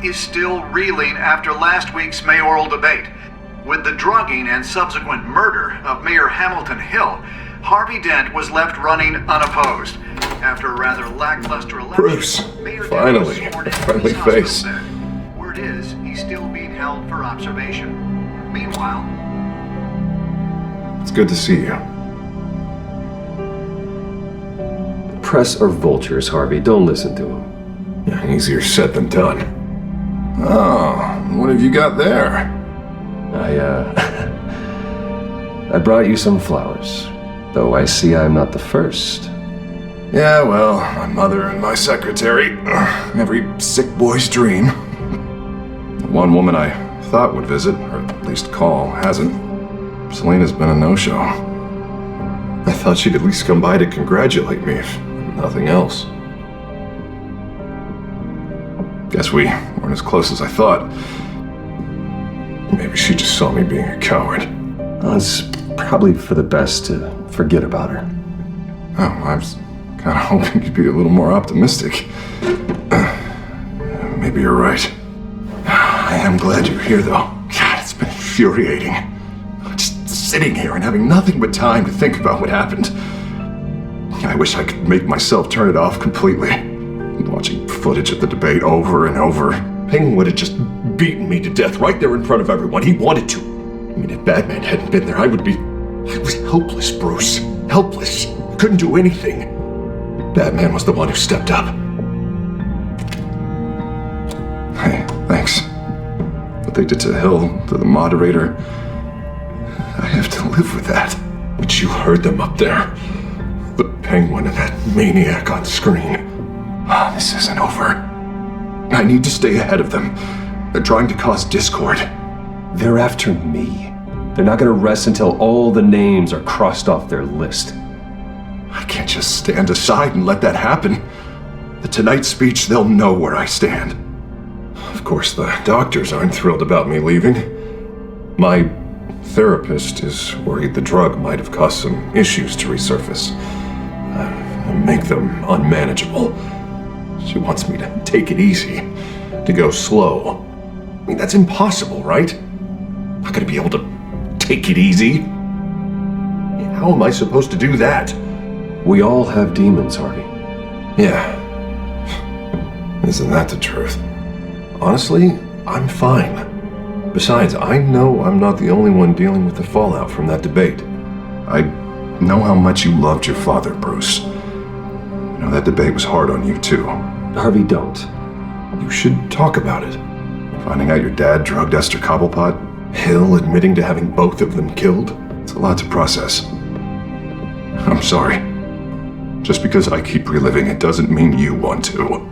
is still reeling after last week's mayoral debate. With the drugging and subsequent murder of Mayor Hamilton Hill, Harvey Dent was left running unopposed. After a rather lackluster election, Bruce, Mayor finally, Dent was sworn a into friendly his hospital face. bed. Word is, he's still being held for observation. Meanwhile, It's good to see you. Press or vultures, Harvey. Don't listen to him. Yeah, easier said than done. Oh, what have you got there? I brought you some flowers. Though I see I'm not the first. Yeah, well, my mother and my secretary. Every sick boy's dream. The one woman I thought would visit, or at least call, hasn't. Selena's been a no-show. I thought she'd at least come by to congratulate me, if nothing else. Guess we weren't as close as I thought. Maybe she just saw me being a coward. Well, it's probably for the best to forget about her. Oh, I was kind of hoping you'd be a little more optimistic. Maybe you're right. I am glad you're here, though. God, it's been infuriating. Just sitting here and having nothing but time to think about what happened. I wish I could make myself turn it off completely. Watching footage of the debate over and over. Ping would have just beaten me to death right there in front of everyone. He wanted to. I mean, if Batman hadn't been there, I was helpless, Bruce. Helpless. Couldn't do anything. Batman was the one who stepped up. Hey, thanks. What they did to Hill, to the moderator, I have to live with that. But you heard them up there. The Penguin and that maniac on screen. This isn't over. I need to stay ahead of them. They're trying to cause discord. They're after me. They're not gonna rest until all the names are crossed off their list. I can't just stand aside and let that happen. The Tonight speech, they'll know where I stand. Of course, the doctors aren't thrilled about me leaving. My therapist is worried the drug might have caused some issues to resurface. Make them unmanageable. She wants me to take it easy, to go slow. I mean, that's impossible, right? I'm not gonna be able to take it easy. How am I supposed to do that? We all have demons, Harvey. Yeah. Isn't that the truth? Honestly, I'm fine. Besides, I know I'm not the only one dealing with the fallout from that debate. I know how much you loved your father, Bruce. You know, that debate was hard on you, too. Harvey, don't. You should talk about it. Finding out your dad drugged Esther Cobblepot, Hill admitting to having both of them killed. It's a lot to process. I'm sorry. Just because I keep reliving it doesn't mean you want to.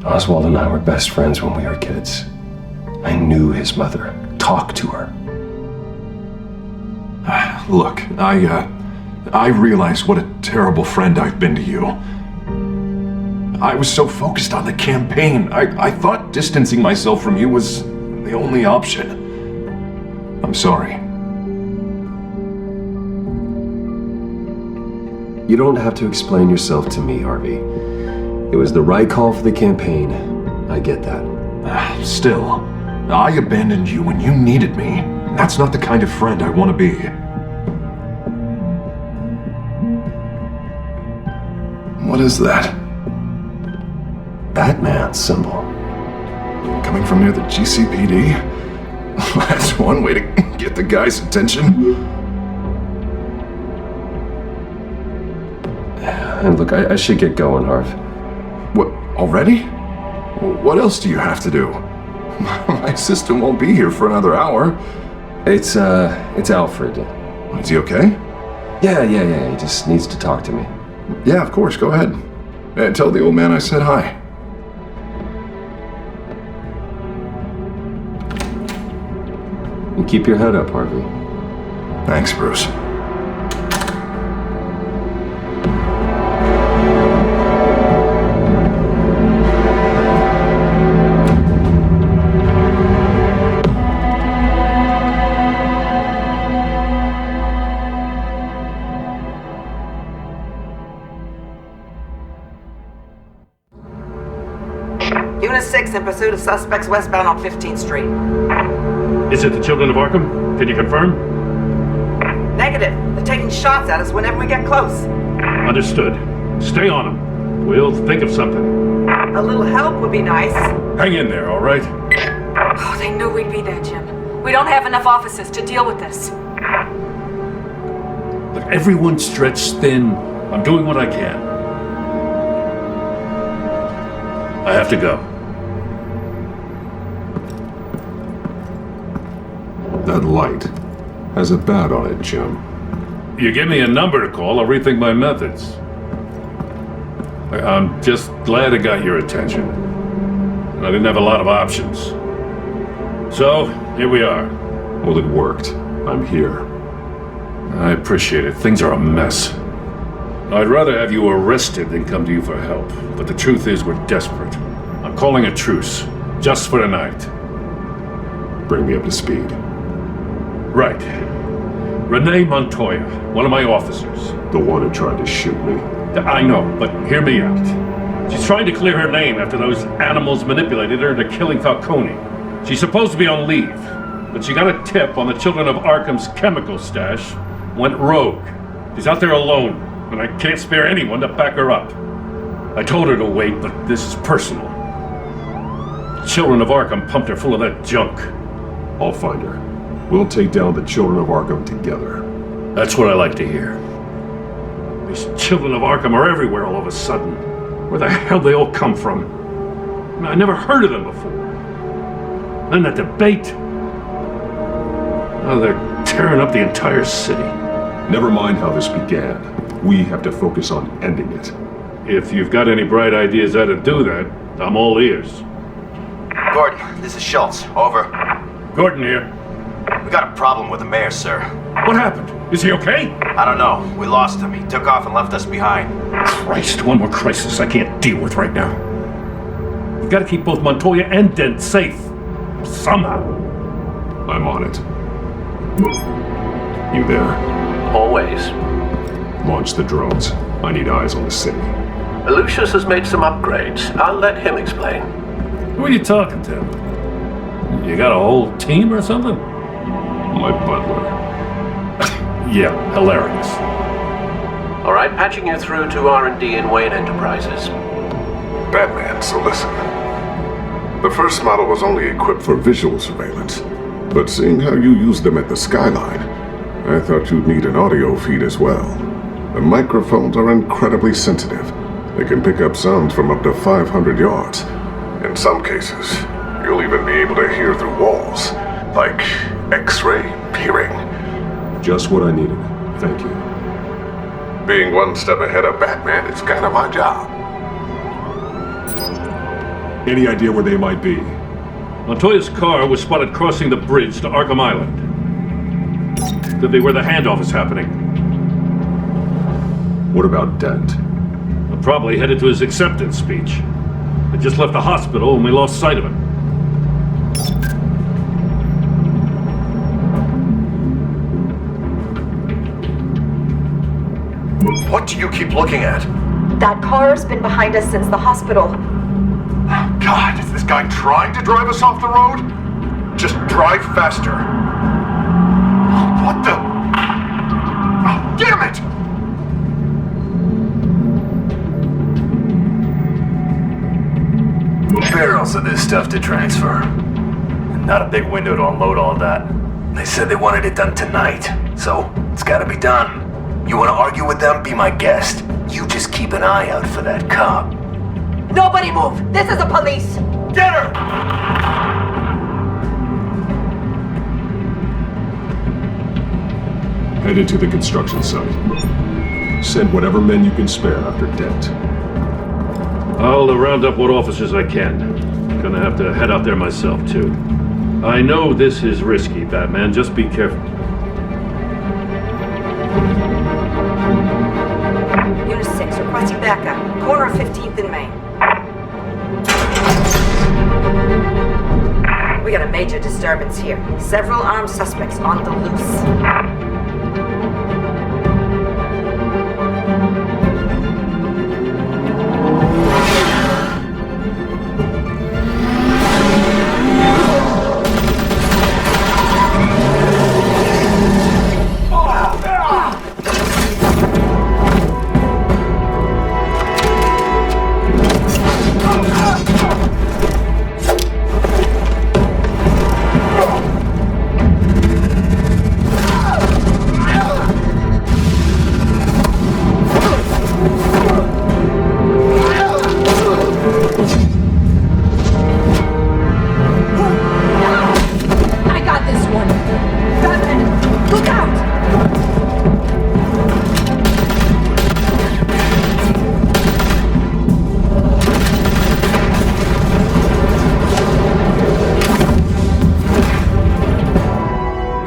Oswald and I were best friends when we were kids. I knew his mother. Talked to her. Look, I realize what a terrible friend I've been to you. I was so focused on the campaign. I thought distancing myself from you was the only option. I'm sorry. You don't have to explain yourself to me, Harvey. It was the right call for the campaign. I get that. Still, I abandoned you when you needed me. That's not the kind of friend I want to be. What is that? Batman symbol. Coming from near the GCPD? That's one way to get the guy's attention. And look, I should get going, Harv. What, already? What else do you have to do? My assistant won't be here for another hour. It's Alfred. Is he okay? Yeah, he just needs to talk to me. Yeah, of course, go ahead. Tell the old man I said hi. And keep your head up, Harvey. Thanks, Bruce. Unit 6 police in pursuit of suspects westbound on 15th Street. Is it the children of Arkham? Can you confirm? Negative. They're taking shots at us whenever we get close. Understood. Stay on them. We'll think of something. A little help would be nice. Hang in there, all right? Oh, they knew we'd be there, Jim. We don't have enough officers to deal with this. Look, everyone's stretched thin. I'm doing what I can. I have to go. That light has a bat on it, Jim. You give me a number to call, I'll rethink my methods. I'm just glad it got your attention. I didn't have a lot of options. So, here we are. Well, it worked. I'm here. I appreciate it. Things are a mess. I'd rather have you arrested than come to you for help. But the truth is, we're desperate. I'm calling a truce. Just for tonight. Bring me up to speed. Right. Renee Montoya, one of my officers. The one who tried to shoot me. I know, but hear me out. She's trying to clear her name after those animals manipulated her into killing Falcone. She's supposed to be on leave, but she got a tip on the children of Arkham's chemical stash, went rogue. She's out there alone, and I can't spare anyone to back her up. I told her to wait, but this is personal. The children of Arkham pumped her full of that junk. I'll find her. We'll take down the children of Arkham together. That's what I like to hear. These children of Arkham are everywhere all of a sudden. Where the hell they all come from? I never heard of them before. Then that debate. Oh, they're tearing up the entire city. Never mind how this began. We have to focus on ending it. If you've got any bright ideas how to do that, I'm all ears. Gordon, this is Schultz. Over. Gordon here. We got a problem with the mayor, sir. What happened? Is he okay? I don't know. We lost him. He took off and left us behind. Christ, one more crisis I can't deal with right now. We've got to keep both Montoya and Dent safe. Somehow. I'm on it. You there? Always. Launch the drones. I need eyes on the city. Lucius has made some upgrades. I'll let him explain. Who are you talking to? You got a whole team or something? My butler. Yeah, hilarious. All right, patching you through to R&D in Wayne Enterprises. Batman, so listen. The first model was only equipped for visual surveillance, but seeing how you used them at the skyline, I thought you'd need an audio feed as well. The microphones are incredibly sensitive. They can pick up sounds from up to 500 yards. In some cases, you'll even be able to hear through walls, like X-ray peering. Just what I needed. Thank you. Being one step ahead of Batman is kind of my job. Any idea where they might be? Montoya's car was spotted crossing the bridge to Arkham Island. Could be where the handoff is happening. What about Dent? Probably headed to his acceptance speech. He just left the hospital and we lost sight of him. What do you keep looking at? That car's been behind us since the hospital. God, is this guy trying to drive us off the road? Just drive faster. What the? Oh, damn it! Barrels of this stuff to transfer. Not a big window to unload all that. They said they wanted it done tonight, so it's gotta be done. You wanna argue with them? Be my guest. You just keep an eye out for that cop. Nobody move! This is the police! Get her! Headed to the construction site. Send whatever men you can spare after Dent. I'll round up what officers I can. Gonna have to head out there myself, too. I know this is risky, Batman. Just be careful. Unit 6, requesting backup. Corner of 15th and Main. We got a major disturbance here. Several armed suspects on the loose.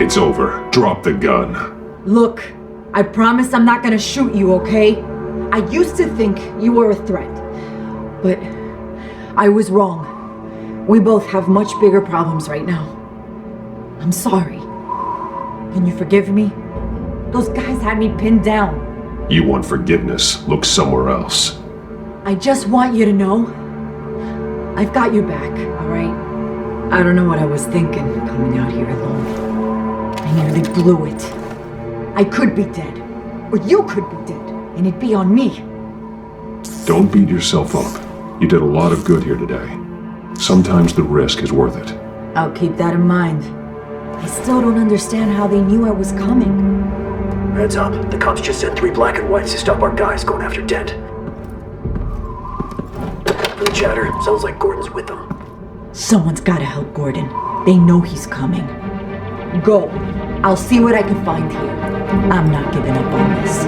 It's over. Drop the gun. Look, I promise I'm not gonna shoot you, okay? I used to think you were a threat, but I was wrong. We both have much bigger problems right now. I'm sorry. Can you forgive me? Those guys had me pinned down. You want forgiveness? Look somewhere else. I just want you to know, I've got your back, all right? I don't know what I was thinking coming out here alone. I nearly blew it. I could be dead, or you could be dead, and it'd be on me. Don't beat yourself up. You did a lot of good here today. Sometimes the risk is worth it. I'll keep that in mind. I still don't understand how they knew I was coming. Heads up. The cops just sent 3 black and whites to stop our guys going after Dent. From the chatter, sounds like Gordon's with them. Someone's gotta help Gordon. They know he's coming. Go. I'll see what I can find here. I'm not giving up on this.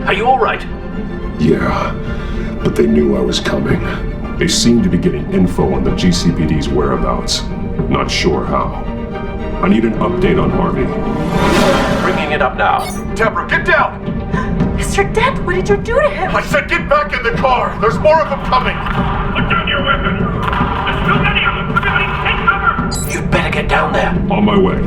Are you all right? Yeah, but they knew I was coming. They seem to be getting info on the GCPD's whereabouts. Not sure how. I need an update on Harvey. Bringing it up now. Deborah, get down! Mr. Dent, what did you do to him? I said get back in the car! There's more of them coming! Put down your weapon! There's too many of them! Everybody take cover! You'd better get down there. On my way.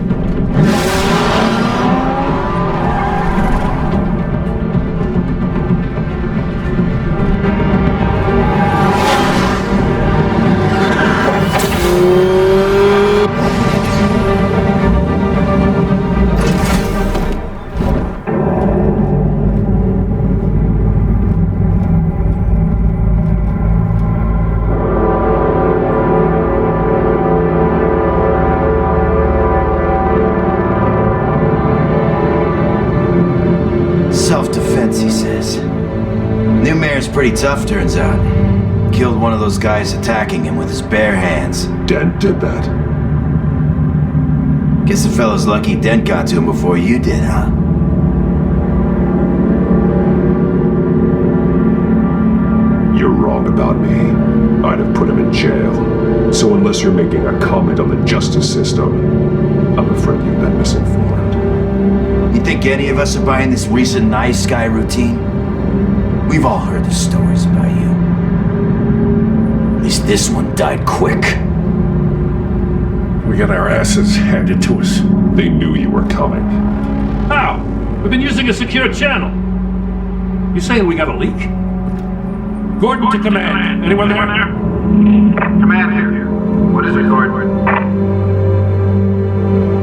Self-defense, he says. New mayor's pretty tough, turns out. Killed one of those guys attacking him with his bare hands. Dent did that. Guess the fella's lucky Dent got to him before you did, huh? You're wrong about me. I'd have put him in jail. So unless you're making a comment on the justice system, I'm afraid you've been misinformed. You think any of us are buying this recent nice guy routine? We've all heard the stories about you. At least this one died quick. We got our asses handed to us. They knew you were coming. How? We've been using a secure channel. You saying we got a leak? Gordon to command. Anyone there? Command here. What is it, Gordon?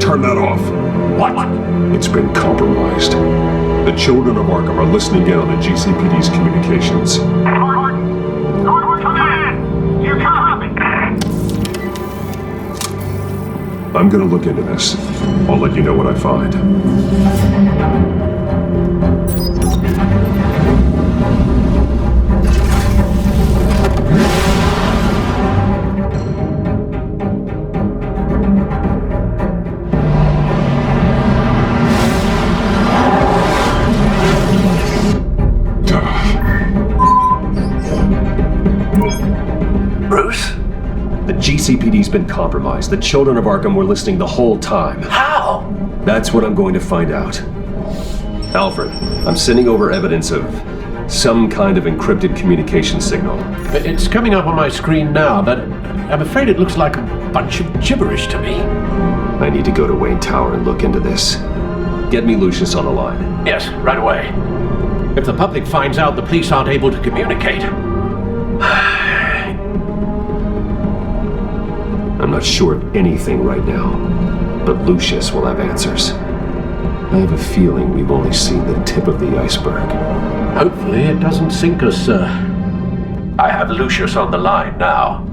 Turn that off. What? It's been compromised. The children of Arkham are listening in on the GCPD's communications. Gordon, come in! You copy? I'm gonna look into this. I'll let you know what I find. Bruce? The GCPD's been compromised. The children of Arkham were listening the whole time. How? That's what I'm going to find out. Alfred, I'm sending over evidence of some kind of encrypted communication signal. It's coming up on my screen now, but I'm afraid it looks like a bunch of gibberish to me. I need to go to Wayne Tower and look into this. Get me Lucius on the line. Yes, right away. If the public finds out the police aren't able to communicate... I'm not sure of anything right now, but Lucius will have answers. I have a feeling we've only seen the tip of the iceberg. Hopefully it doesn't sink us, sir. I have Lucius on the line now.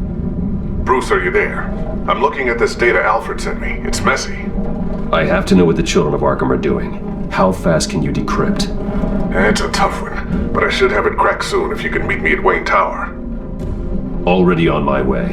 Bruce, are you there? I'm looking at this data Alfred sent me. It's messy. I have to know what the children of Arkham are doing. How fast can you decrypt? It's a tough one, but I should have it cracked soon if you can meet me at Wayne Tower. Already on my way.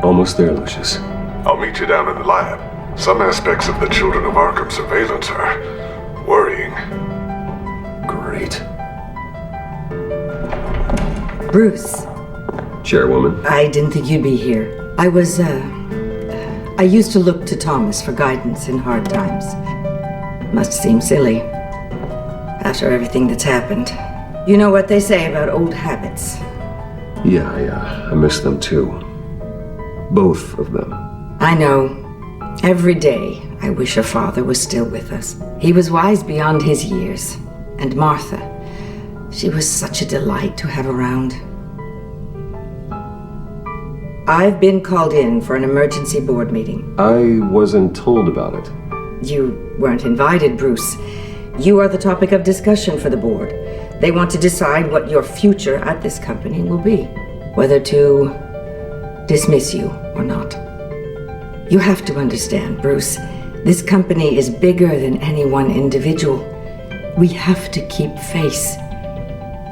Almost there, Lucius. I'll meet you down in the lab. Some aspects of the Children of Arkham surveillance are worrying. Great. Bruce. Chairwoman. I didn't think you'd be here. I used to look to Thomas for guidance in hard times. Must seem silly. After everything that's happened. You know what they say about old habits. Yeah, I miss them too. Both of them. I know. Every day, I wish your father was still with us. He was wise beyond his years. And Martha, she was such a delight to have around. I've been called in for an emergency board meeting. I wasn't told about it. You weren't invited, Bruce. You are the topic of discussion for the board. They want to decide what your future at this company will be. Whether to dismiss you or not. You have to understand, Bruce, this company is bigger than any one individual. We have to keep face.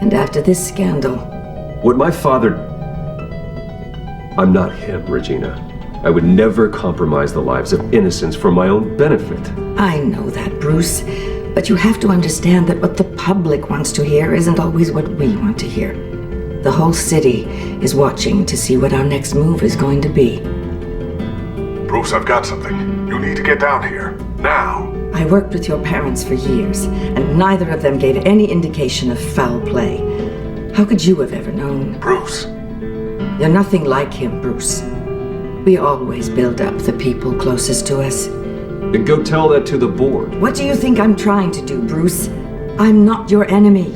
And after this scandal... What my father... I'm not him, Regina. I would never compromise the lives of innocents for my own benefit. I know that, Bruce. But you have to understand that what the public wants to hear isn't always what we want to hear. The whole city is watching to see what our next move is going to be. Bruce, I've got something. You need to get down here. Now. I worked with your parents for years, and neither of them gave any indication of foul play. How could you have ever known? Bruce. You're nothing like him, Bruce. We always build up the people closest to us. Then go tell that to the board. What do you think I'm trying to do, Bruce? I'm not your enemy.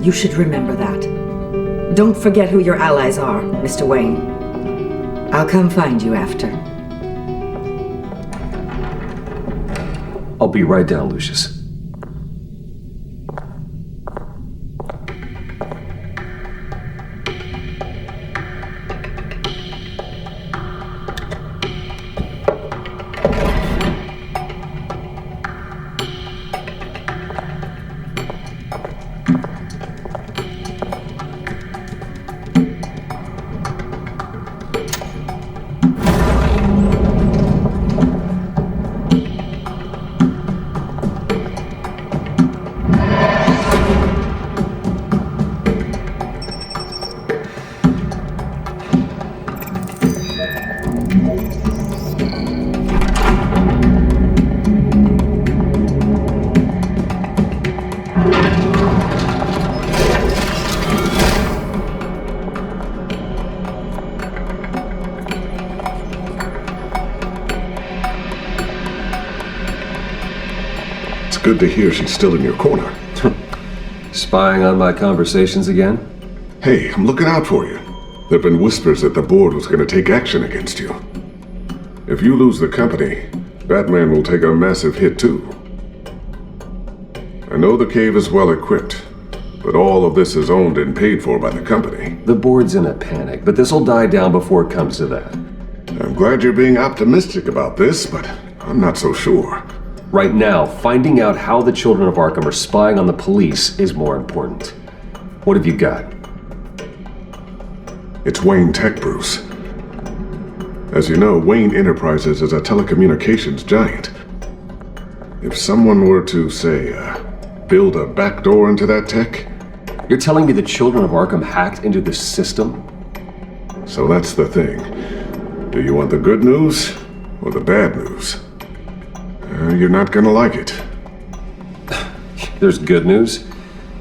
You should remember that. Don't forget who your allies are, Mr. Wayne. I'll come find you after. I'll be right down, Lucius. Good to hear she's still in your corner. Spying on my conversations again? Hey, I'm looking out for you. There've been whispers that the board was going to take action against you. If you lose the company, Batman will take a massive hit too. I know the cave is well equipped, but all of this is owned and paid for by the company. The board's in a panic, but this'll die down before it comes to that. I'm glad you're being optimistic about this, but I'm not so sure. Right now, finding out how the Children of Arkham are spying on the police is more important. What have you got? It's Wayne Tech, Bruce. As you know, Wayne Enterprises is a telecommunications giant. If someone were to, say, build a backdoor into that tech... You're telling me the Children of Arkham hacked into the system? So that's the thing. Do you want the good news or the bad news? You're not gonna like it. There's good news.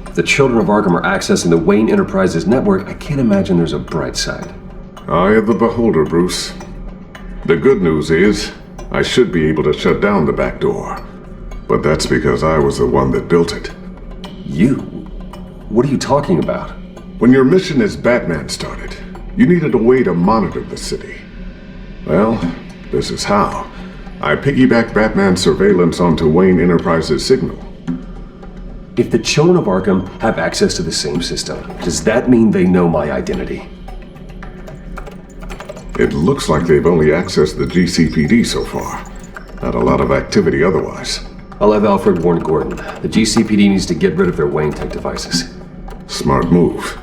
If the Children of Arkham are accessing the Wayne Enterprises network, I can't imagine there's a bright side. Eye of the beholder, Bruce. The good news is, I should be able to shut down the back door. But that's because I was the one that built it. You? What are you talking about? When your mission as Batman started, you needed a way to monitor the city. Well, this is how. I piggybacked Batman's surveillance onto Wayne Enterprises' signal. If the Children of Arkham have access to the same system, does that mean they know my identity? It looks like they've only accessed the GCPD so far. Not a lot of activity otherwise. I'll have Alfred warn Gordon. The GCPD needs to get rid of their Wayne Tech devices. Smart move.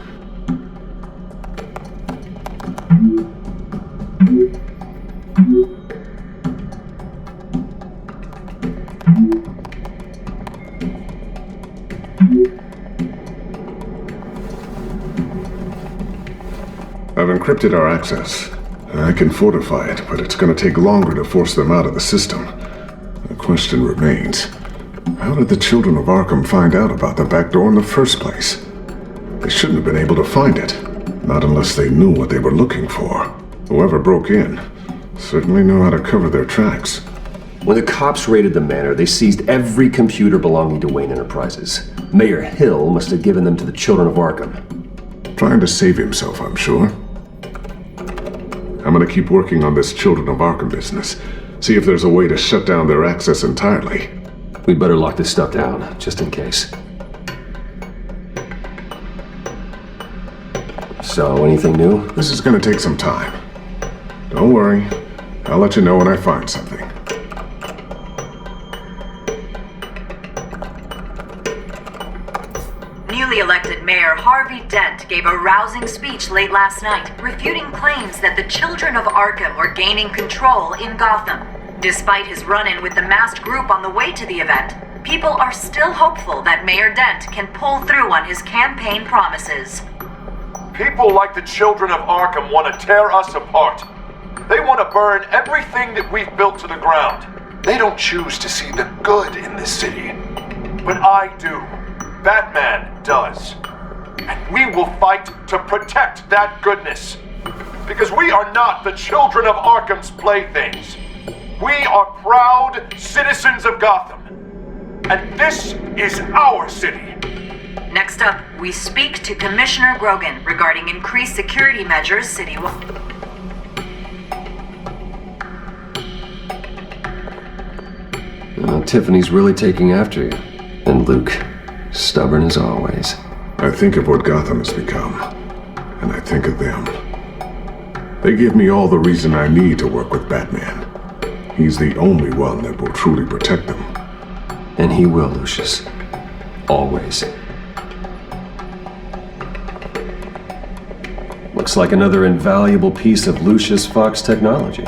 encrypted our access. I can fortify it, but it's gonna take longer to force them out of the system. The question remains, how did the children of Arkham find out about the back door in the first place? They shouldn't have been able to find it, not unless they knew what they were looking for. Whoever broke in certainly knew how to cover their tracks. When the cops raided the manor, they seized every computer belonging to Wayne Enterprises. Mayor Hill must have given them to the children of Arkham. Trying to save himself, I'm sure. I'm gonna keep working on this Children of Arkham business. See if there's a way to shut down their access entirely. We'd better lock this stuff down, just in case. So, anything new? This is gonna take some time. Don't worry. I'll let you know when I find something. Newly elected Mayor Harvey Dent gave a rousing speech late last night, refuting claims that the children of Arkham were gaining control in Gotham. Despite his run-in with the masked group on the way to the event, people are still hopeful that Mayor Dent can pull through on his campaign promises. People like the children of Arkham want to tear us apart. They want to burn everything that we've built to the ground. They don't choose to see the good in this city. But I do. Batman does. And we will fight to protect that goodness. Because we are not the children of Arkham's playthings. We are proud citizens of Gotham. And this is our city. Next up, we speak to Commissioner Grogan regarding increased security measures citywide. Tiffany's really taking after you. And Luke, stubborn as always. I think of what Gotham has become, and I think of them. They give me all the reason I need to work with Batman. He's the only one that will truly protect them. And he will, Lucius. Always. Looks like another invaluable piece of Lucius Fox technology.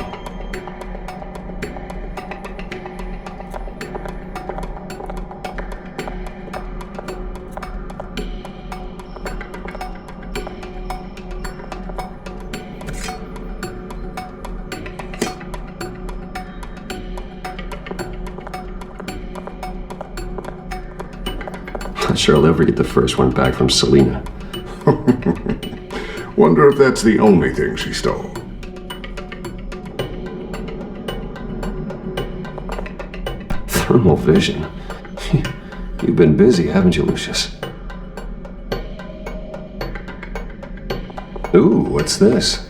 Not sure I'll ever get the first one back from Selina. Wonder if that's the only thing she stole. Thermal vision. You've been busy, haven't you, Lucius? Ooh, what's this?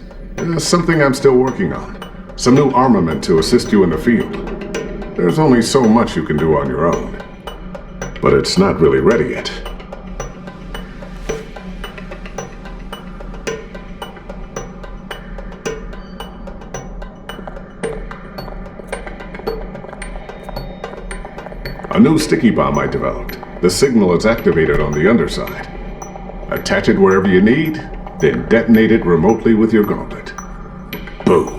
Something I'm still working on. Some new armament to assist you in the field. There's only so much you can do on your own. But it's not really ready yet. A new sticky bomb I developed. The signal is activated on the underside. Attach it wherever you need, then detonate it remotely with your gauntlet. Boom.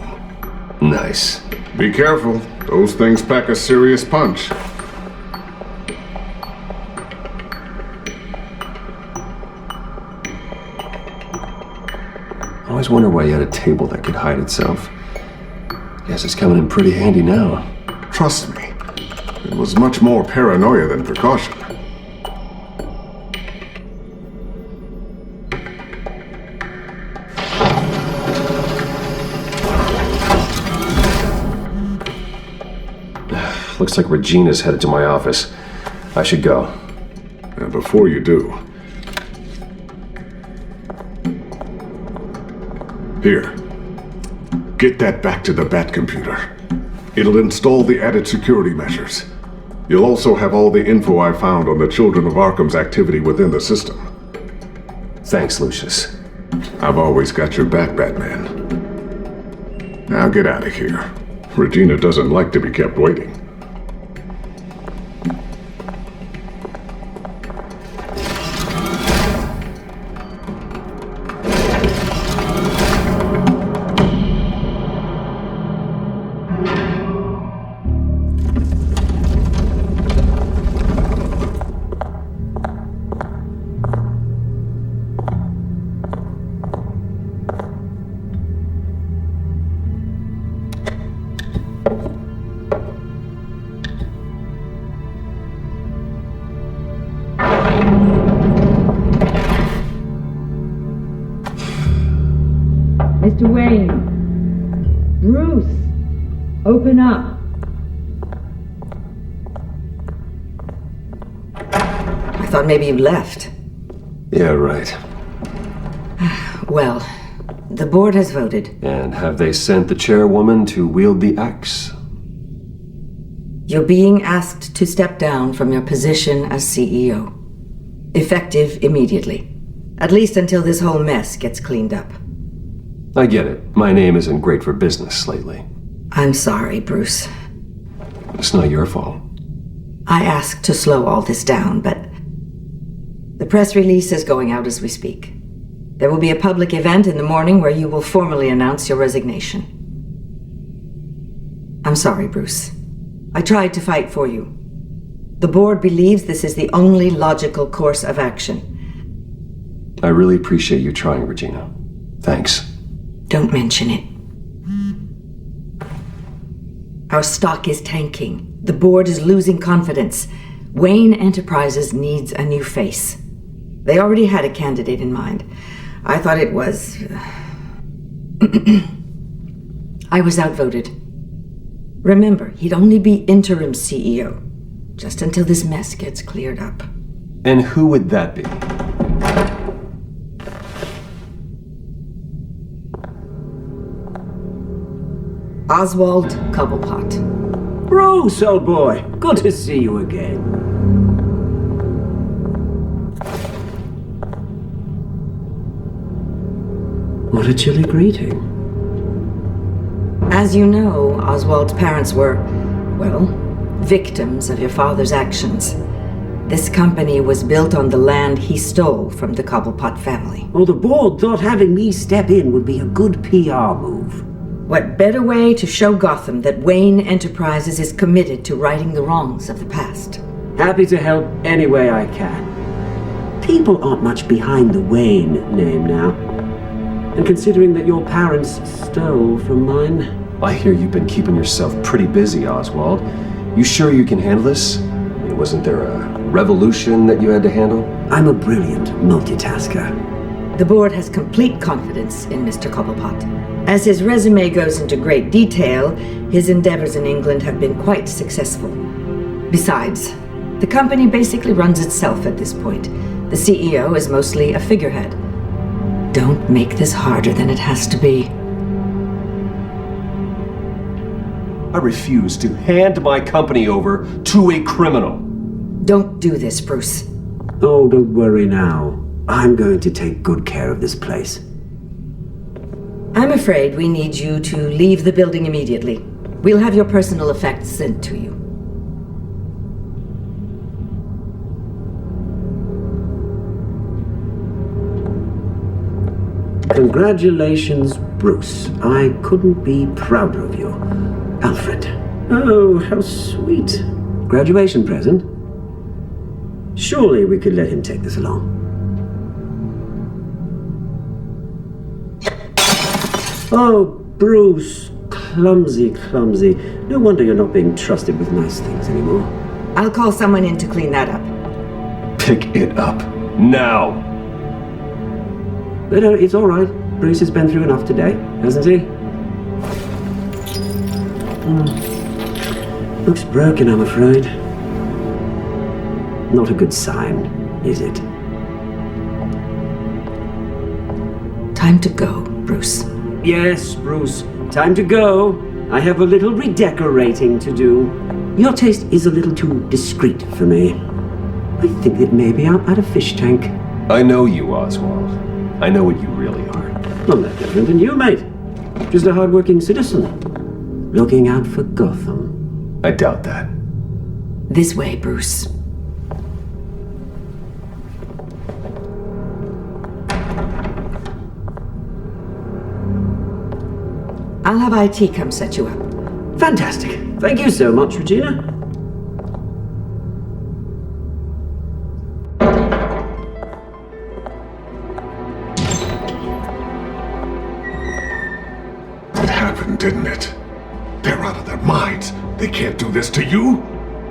Nice. Be careful. Those things pack a serious punch. I always wonder why you had a table that could hide itself. Guess it's coming in pretty handy now. Trust me. It was much more paranoia than precaution. Looks like Regina's headed to my office. I should go. And before you do... Here. Get that back to the Bat computer. It'll install the added security measures. You'll also have all the info I found on the Children of Arkham's activity within the system. Thanks, Lucius. I've always got your back, Batman. Now get out of here. Regina doesn't like to be kept waiting. Mr. Wayne. Bruce. Open up. I thought maybe you left. Yeah, right. Well, the board has voted. And have they sent the chairwoman to wield the axe? You're being asked to step down from your position as CEO. Effective immediately. At least until this whole mess gets cleaned up. I get it. My name isn't great for business lately. I'm sorry, Bruce. It's not your fault. I asked to slow all this down, but the press release is going out as we speak. There will be a public event in the morning where you will formally announce your resignation. I'm sorry, Bruce. I tried to fight for you. The board believes this is the only logical course of action. I really appreciate you trying, Regina. Thanks. Don't mention it. Our stock is tanking. The board is losing confidence. Wayne Enterprises needs a new face. They already had a candidate in mind. I thought it was... I was outvoted. Remember, he'd only be interim CEO, just until this mess gets cleared up. And who would that be? Oswald Cobblepot. Bruce, old boy. Good to see you again. What a chilly greeting. As you know, Oswald's parents were, well, victims of your father's actions. This company was built on the land he stole from the Cobblepot family. Well, the board thought having me step in would be a good PR move. What better way to show Gotham that Wayne Enterprises is committed to righting the wrongs of the past? Happy to help any way I can. People aren't much behind the Wayne name now. And considering that your parents stole from mine... I hear you've been keeping yourself pretty busy, Oswald. You sure you can handle this? I mean, wasn't there a revolution that you had to handle? I'm a brilliant multitasker. The board has complete confidence in Mr. Cobblepot. As his resume goes into great detail, his endeavors in England have been quite successful. Besides, the company basically runs itself at this point. The CEO is mostly a figurehead. Don't make this harder than it has to be. I refuse to hand my company over to a criminal. Don't do this, Bruce. Oh, don't worry now. I'm going to take good care of this place. I'm afraid we need you to leave the building immediately. We'll have your personal effects sent to you. Congratulations, Bruce. I couldn't be prouder of you. Alfred. Oh, how sweet. Graduation present? Surely we could let him take this along. Oh, Bruce. Clumsy, clumsy. No wonder you're not being trusted with nice things anymore. I'll call someone in to clean that up. Pick it up. Now! But it's all right. Bruce has been through enough today, hasn't he? Looks broken, I'm afraid. Not a good sign, is it? Time to go, Bruce. Yes, Bruce. Time to go. I have a little redecorating to do. Your taste is a little too discreet for me. I think that maybe I'm at a fish tank. I know you, Oswald. I know what you really are. I'm no different than you, mate. Just a hard-working citizen. Looking out for Gotham. I doubt that. This way, Bruce. I'll have IT come set you up. Fantastic. Thank you so much, Regina. It happened, didn't it? They're out of their minds. They can't do this to you.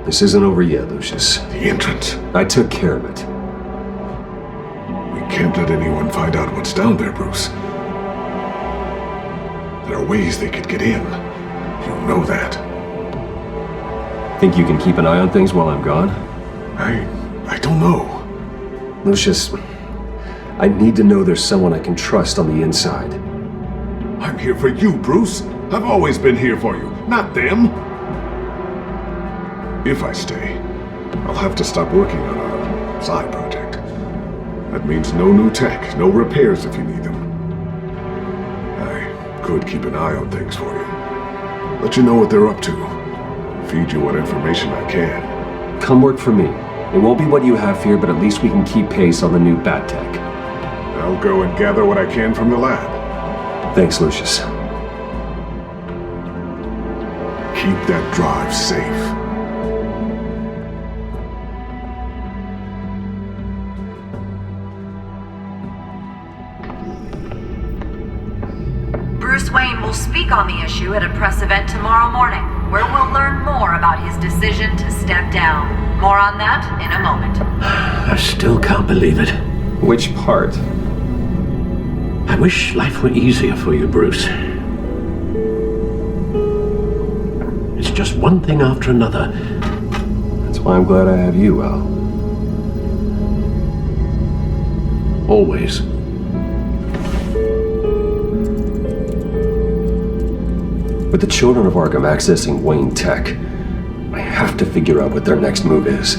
This isn't over yet, Lucius. The entrance. I took care of it. We can't let anyone find out what's down there, Bruce. There are ways they could get in. You know that. Think you can keep an eye on things while I'm gone? I don't know. Lucius, I need to know there's someone I can trust on the inside. I'm here for you, Bruce. I've always been here for you, not them. If I stay, I'll have to stop working on our side project. That means no new tech, no repairs if you need them. I could keep an eye on things for you. Let you know what they're up to. Feed you what information I can. Come work for me. It won't be what you have here, but at least we can keep pace on the new bat tech. I'll go and gather what I can from the lab. Thanks, Lucius. Keep that drive safe. Bruce Wayne will speak on the issue at a press event tomorrow morning, where we'll learn more about his decision to step down. More on that in a moment. I still can't believe it. Which part? I wish life were easier for you, Bruce. It's just one thing after another. That's why I'm glad I have you, Al. Always. With the children of Arkham accessing Wayne tech, I have to figure out what their next move is.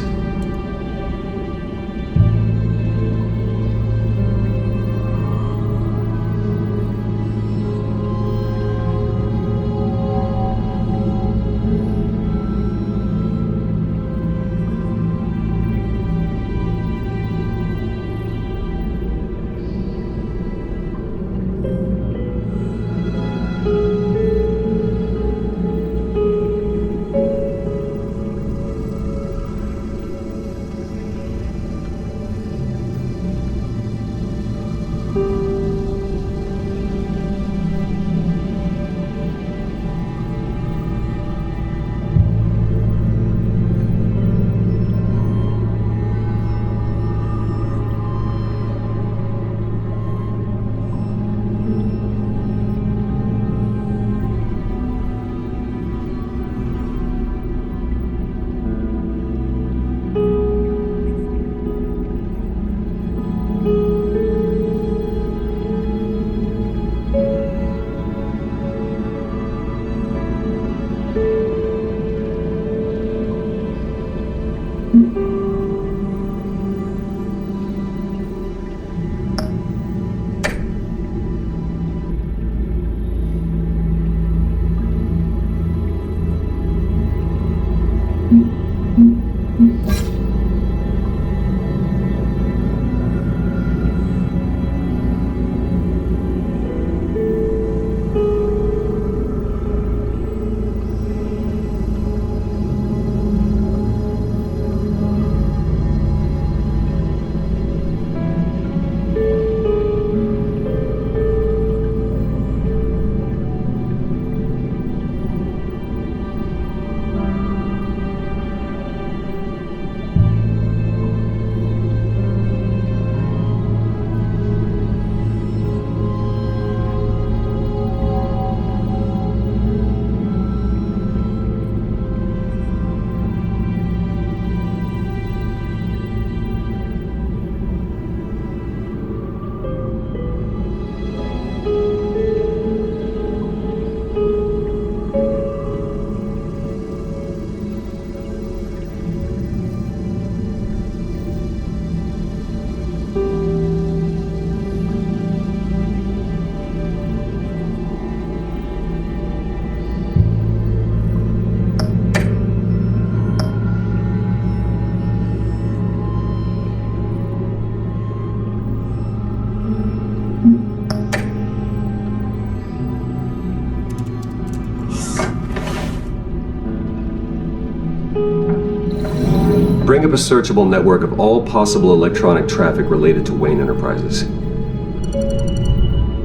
Bring up a searchable network of all possible electronic traffic related to Wayne Enterprises.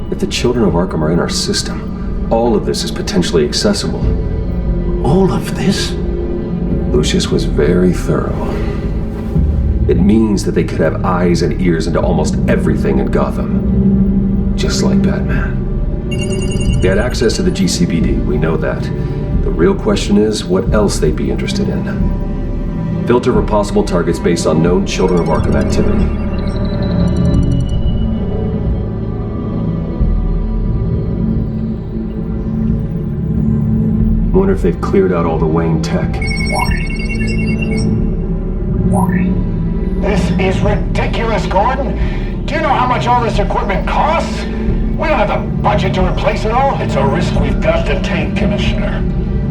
If the children of Arkham are in our system, all of this is potentially accessible. All of this? Lucius was very thorough. It means that they could have eyes and ears into almost everything in Gotham. Just like Batman. They had access to the GCPD, we know that. The real question is what else they'd be interested in. Filter for possible targets based on known Children of Arkham activity. Wonder if they've cleared out all the Wayne tech. This is ridiculous, Gordon. Do you know how much all this equipment costs? We don't have the budget to replace it all. It's a risk we've got to take, Commissioner.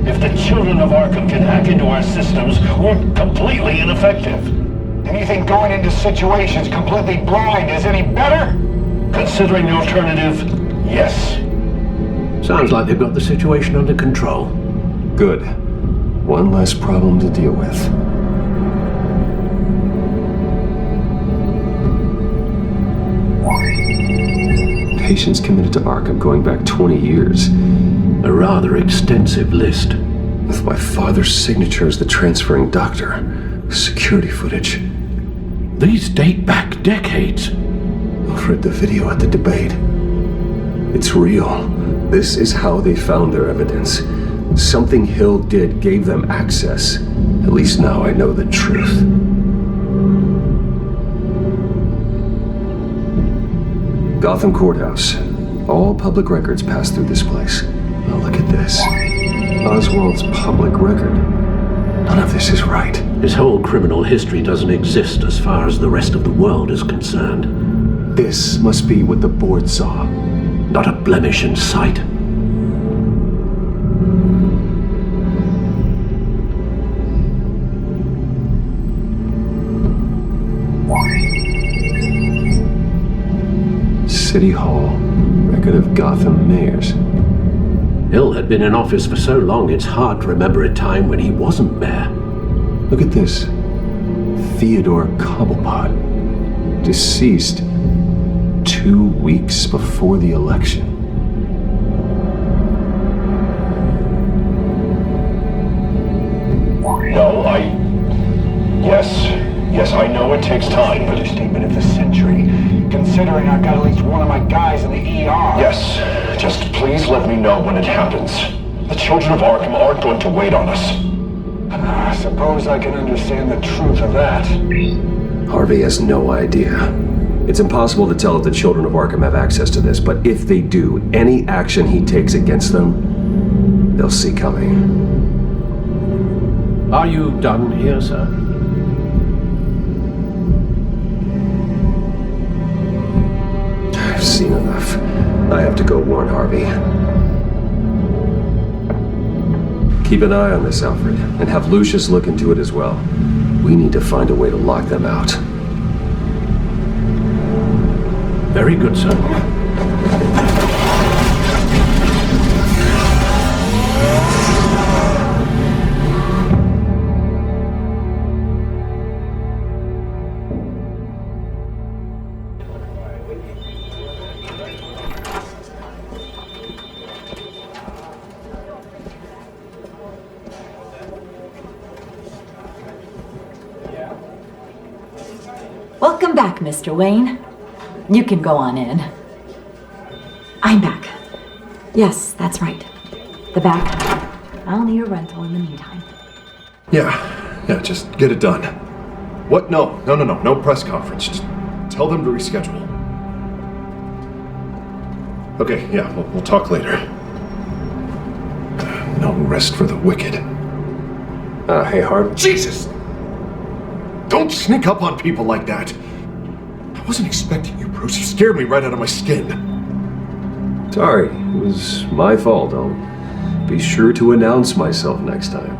If the Children of Arkham can hack into our systems, we're completely ineffective. And you think going into situations completely blind is any better? Considering the alternative, yes. Sounds like they've got the situation under control. Good. One less problem to deal with. Patients committed to Arkham going back 20 years. A rather extensive list. With my father's signature as the transferring doctor. Security footage. These date back decades. I've read the video at the debate. It's real. This is how they found their evidence. Something Hill did gave them access. At least now I know the truth. Gotham Courthouse. All public records pass through this place. Now look at this. Oswald's public record. None of this is right. His whole criminal history doesn't exist as far as the rest of the world is concerned. This must be what the board saw. Not a blemish in sight. City Hall. Record of Gotham mayors. Hill had been in office for so long it's hard to remember a time when he wasn't mayor. Look at this. Theodore Cobblepot. Deceased 2 weeks before the election. No, Yes, I know it takes time, but... Understatement of the century. Considering I've got at least one of my guys in the ER. Yes, just please let me know when it happens. The Children of Arkham aren't going to wait on us. I suppose I can understand the truth of that. Harvey has no idea. It's impossible to tell if the Children of Arkham have access to this, but if they do, any action he takes against them, they'll see coming. Are you done here, sir? I've seen enough. I have to go warn Harvey. Keep an eye on this, Alfred, and have Lucius look into it as well. We need to find a way to lock them out. Very good, sir. Welcome back, Mr. Wayne. You can go on in. I'm back. Yes, that's right. The back. I'll need a rental in the meantime. Yeah, just get it done. What? No press conference. Just tell them to reschedule. Okay, yeah, we'll talk later. No rest for the wicked. Hey, Harv. Jesus! Don't sneak up on people like that. I wasn't expecting you, Bruce. You scared me right out of my skin. Sorry, it was my fault. I'll be sure to announce myself next time.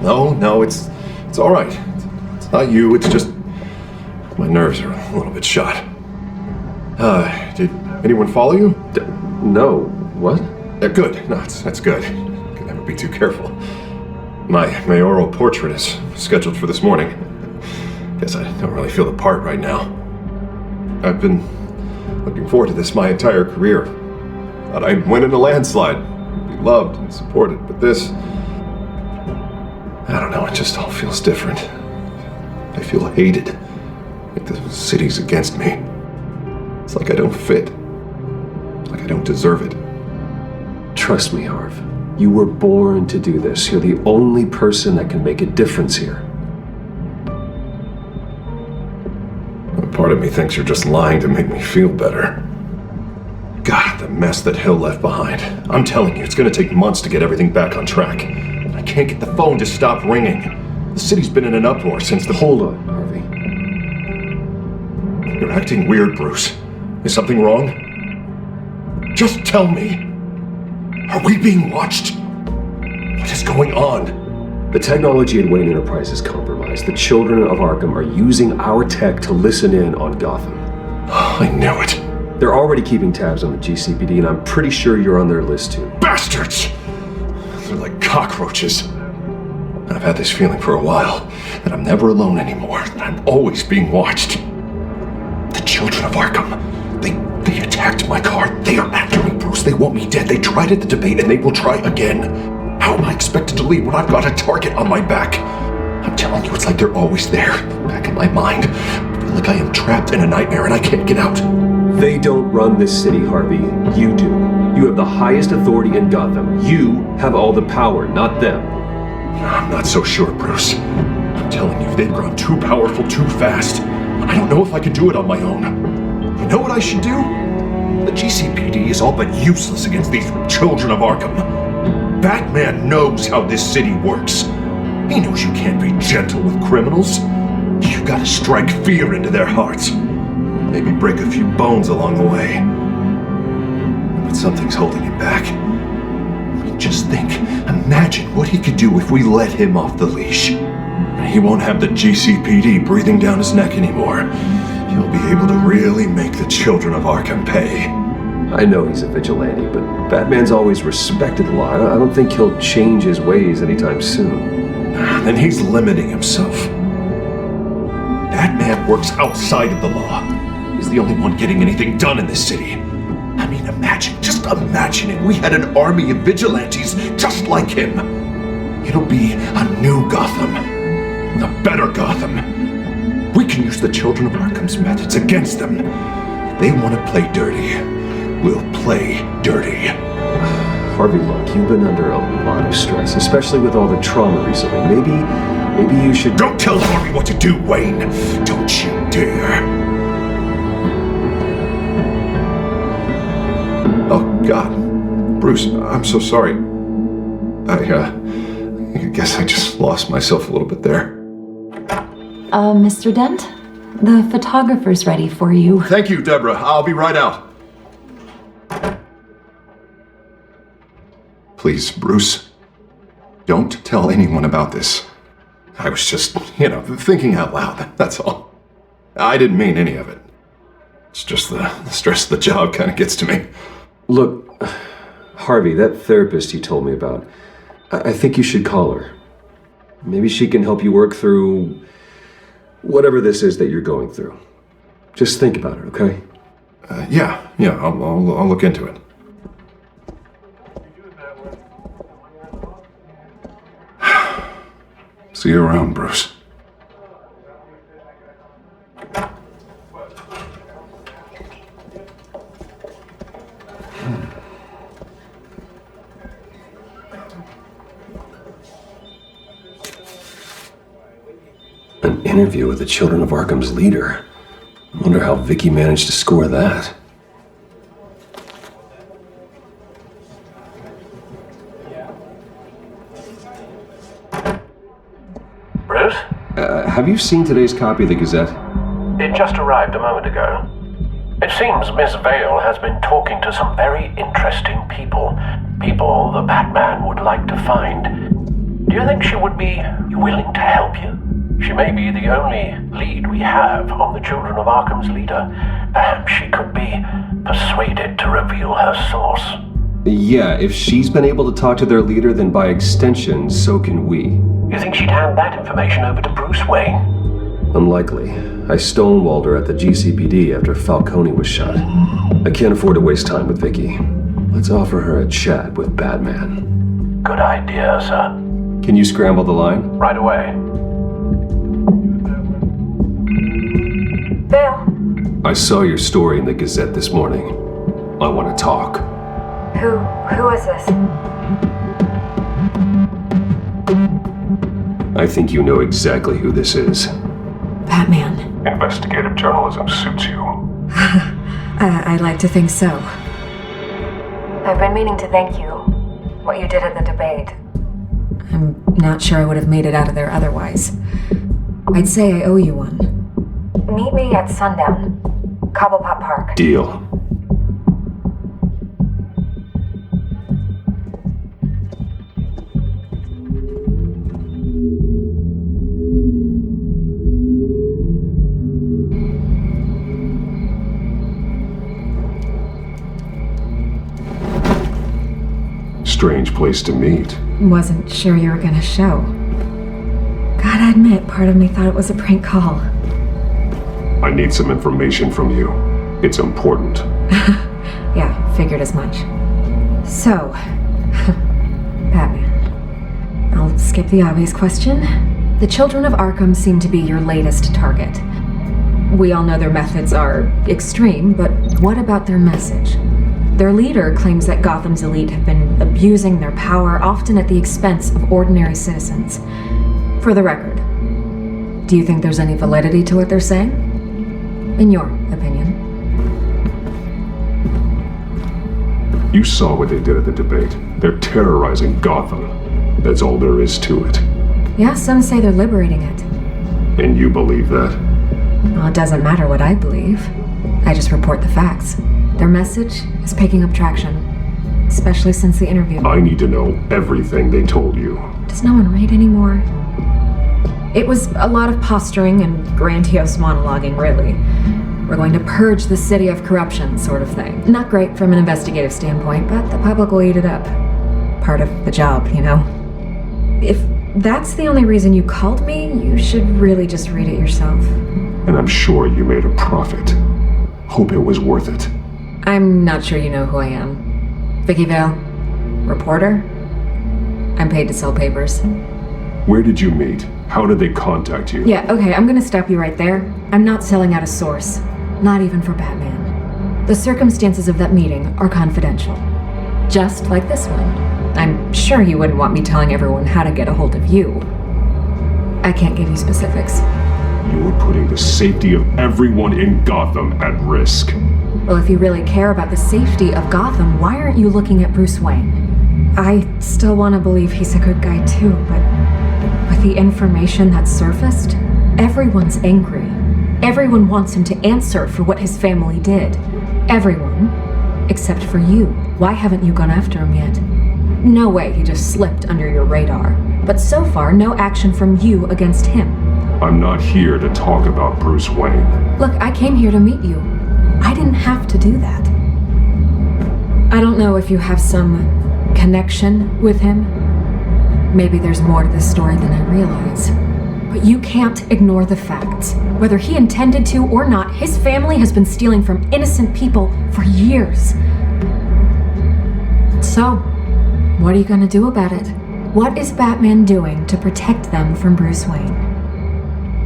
No, it's all right. It's not you, it's just my nerves are a little bit shot. Did anyone follow you? No. What? Good. No, that's good. Could never be too careful. My mayoral portrait is scheduled for this morning. Guess I don't really feel the part right now. I've been looking forward to this my entire career. Thought I'd win in a landslide, be loved and supported, but this I don't know, it just all feels different. I feel hated. Like the city's against me. It's like I don't fit. Like I don't deserve it. Trust me, Harv. You were born to do this. You're the only person that can make a difference here. Part of me thinks you're just lying to make me feel better. God, the mess that Hill left behind. I'm telling you, it's gonna take months to get everything back on track. I can't get the phone to stop ringing. The city's been in an uproar since the... Hold on, Harvey. You're acting weird, Bruce. Is something wrong? Just tell me. Are we being watched? What is going on? The technology at Wayne Enterprise is compromised. The children of Arkham are using our tech to listen in on Gotham. I knew it. They're already keeping tabs on the GCPD, and I'm pretty sure you're on their list too. Bastards! They're like cockroaches. I've had this feeling for a while, that I'm never alone anymore, that I'm always being watched. The children of Arkham, they attacked my car. They are after me, Bruce. They want me dead. They tried at the debate, and they will try again. How am I expected to leave when I've got a target on my back? I'm telling you, it's like they're always there, back in my mind. I feel like I am trapped in a nightmare and I can't get out. They don't run this city, Harvey. You do. You have the highest authority in Gotham. You have all the power, not them. I'm not so sure, Bruce. I'm telling you, they've grown too powerful too fast. I don't know if I could do it on my own. You know what I should do? The GCPD is all but useless against these children of Arkham. Batman knows how this city works. He knows you can't be gentle with criminals. You've got to strike fear into their hearts. Maybe break a few bones along the way. But something's holding him back. I mean, just think, imagine what he could do if we let him off the leash. He won't have the GCPD breathing down his neck anymore. He'll be able to really make the children of Arkham pay. I know he's a vigilante, but Batman's always respected the law. I don't think he'll change his ways anytime soon. Then he's limiting himself. Batman works outside of the law. He's the only one getting anything done in this city. I mean, just imagine if we had an army of vigilantes just like him. It'll be a new Gotham. A better Gotham. We can use the children of Arkham's methods against them. If they want to play dirty, we'll play dirty. Harvey, look, you've been under a lot of stress, especially with all the trauma recently. Maybe you should... Don't tell Harvey what to do, Wayne! Don't you dare! Oh, God. Bruce, I'm so sorry. I guess I just lost myself a little bit there. Mr. Dent? The photographer's ready for you. Thank you, Deborah. I'll be right out. Please, Bruce, don't tell anyone about this. I was just, thinking out loud, that's all. I didn't mean any of it. It's just the stress of the job kind of gets to me. Look, Harvey, that therapist you told me about, I think you should call her. Maybe she can help you work through whatever this is that you're going through. Just think about it, okay? Yeah, I'll look into it. See you around, Bruce. An interview with the Children of Arkham's leader. I wonder how Vicky managed to score that. Bruce? Have you seen today's copy of the Gazette? It just arrived a moment ago. It seems Miss Vale has been talking to some very interesting people. People the Batman would like to find. Do you think she would be willing to help you? She may be the only lead we have on the Children of Arkham's leader. Perhaps she could be persuaded to reveal her source. Yeah, if she's been able to talk to their leader, then by extension, so can we. You think she'd hand that information over to Bruce Wayne? Unlikely. I stonewalled her at the GCPD after Falcone was shot. I can't afford to waste time with Vicky. Let's offer her a chat with Batman. Good idea, sir. Can you scramble the line? Right away. Bill, I saw your story in the Gazette this morning. I want to talk. who is this? I think you know exactly who this is. Batman. Investigative journalism suits you. I'd like to think so. I've been meaning to thank you. What you did at the debate. I'm not sure I would have made it out of there otherwise. I'd say I owe you one. Meet me at sundown. Cobblepot Park. Deal. Strange place to meet. Wasn't sure you were gonna show. Gotta admit, part of me thought it was a prank call. I need some information from you. It's important. Yeah, figured as much. So, Batman. I'll skip the obvious question. The children of Arkham seem to be your latest target. We all know their methods are extreme, but what about their message? Their leader claims that Gotham's elite have been abusing their power, often at the expense of ordinary citizens. For the record, do you think there's any validity to what they're saying? In your opinion? You saw what they did at the debate. They're terrorizing Gotham. That's all there is to it. Yeah, some say they're liberating it. And you believe that? Well, it doesn't matter what I believe. I just report the facts. Their message is picking up traction, especially since the interview. I need to know everything they told you. Does no one read anymore? It was a lot of posturing and grandiose monologuing, really. We're going to purge the city of corruption, sort of thing. Not great from an investigative standpoint, but the public will eat it up. Part of the job, you know? If that's the only reason you called me, you should really just read it yourself. And I'm sure you made a profit. Hope it was worth it. I'm not sure you know who I am. Vicky Vale, reporter. I'm paid to sell papers. Where did you meet? How did they contact you? Yeah, okay, I'm gonna stop you right there. I'm not selling out a source. Not even for Batman. The circumstances of that meeting are confidential. Just like this one. I'm sure you wouldn't want me telling everyone how to get a hold of you. I can't give you specifics. You're putting the safety of everyone in Gotham at risk. Well, if you really care about the safety of Gotham, why aren't you looking at Bruce Wayne? I still want to believe he's a good guy too, but with the information that's surfaced, everyone's angry. Everyone wants him to answer for what his family did. Everyone, except for you. Why haven't you gone after him yet? No way he just slipped under your radar. But so far, no action from you against him. I'm not here to talk about Bruce Wayne. Look, I came here to meet you. I didn't have to do that. I don't know if you have some connection with him. Maybe there's more to this story than I realize. But you can't ignore the facts. Whether he intended to or not, his family has been stealing from innocent people for years. So, what are you gonna do about it? What is Batman doing to protect them from Bruce Wayne?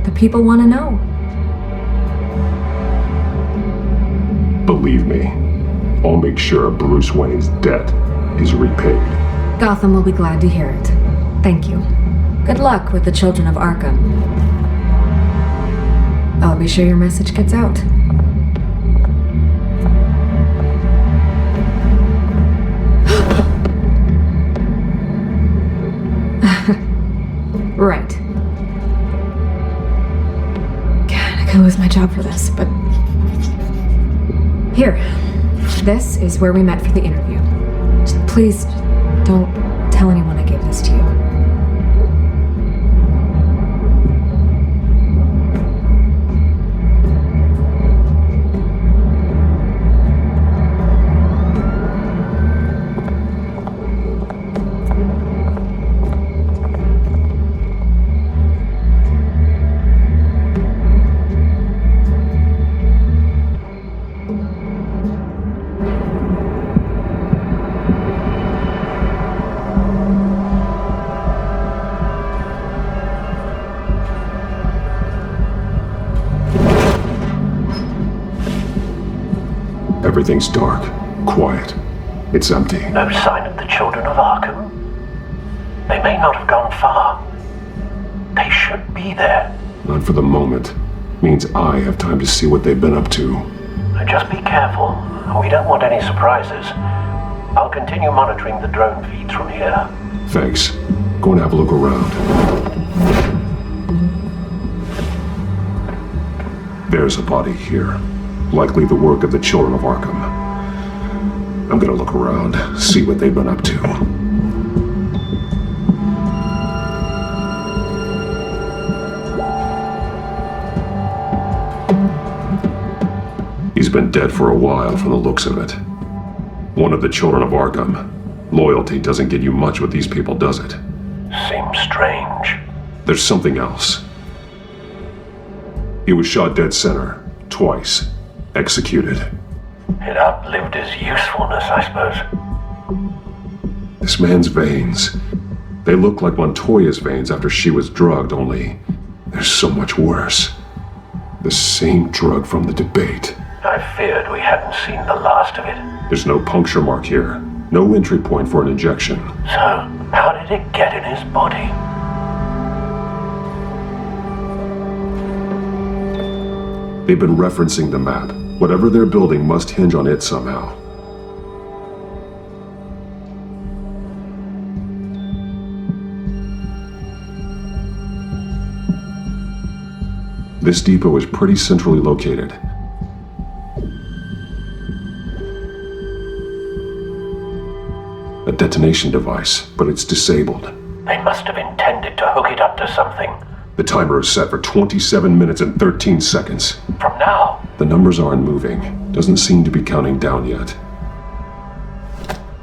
The people want to know. Believe me, I'll make sure Bruce Wayne's debt is repaid. Gotham will be glad to hear it. Thank you. Good luck with the children of Arkham. I'll be sure your message gets out. Right. God, I could lose my job for this, but... Here. This is where we met for the interview. Just please, don't tell anyone I gave this to you. Everything's dark, quiet. It's empty. No sign of the children of Arkham? They may not have gone far. They should be there. Not for the moment. Means I have time to see what they've been up to. Just be careful. We don't want any surprises. I'll continue monitoring the drone feeds from here. Thanks. Go and have a look around. There's a body here. Likely the work of the children of Arkham. I'm gonna look around, see what they've been up to. He's been dead for a while from the looks of it. One of the children of Arkham. Loyalty doesn't get you much with these people, does it? Seems strange. There's something else. He was shot dead center, twice. Executed. It outlived his usefulness, I suppose. This man's veins. They look like Montoya's veins after she was drugged, only they're so much worse. The same drug from the debate. I feared we hadn't seen the last of it. There's no puncture mark here. No entry point for an injection. So, how did it get in his body? They've been referencing the map. Whatever they're building must hinge on it somehow. This depot is pretty centrally located. A detonation device, but it's disabled. They must have intended to hook it up to something. The timer is set for 27 minutes and 13 seconds. From now? The numbers aren't moving. Doesn't seem to be counting down yet.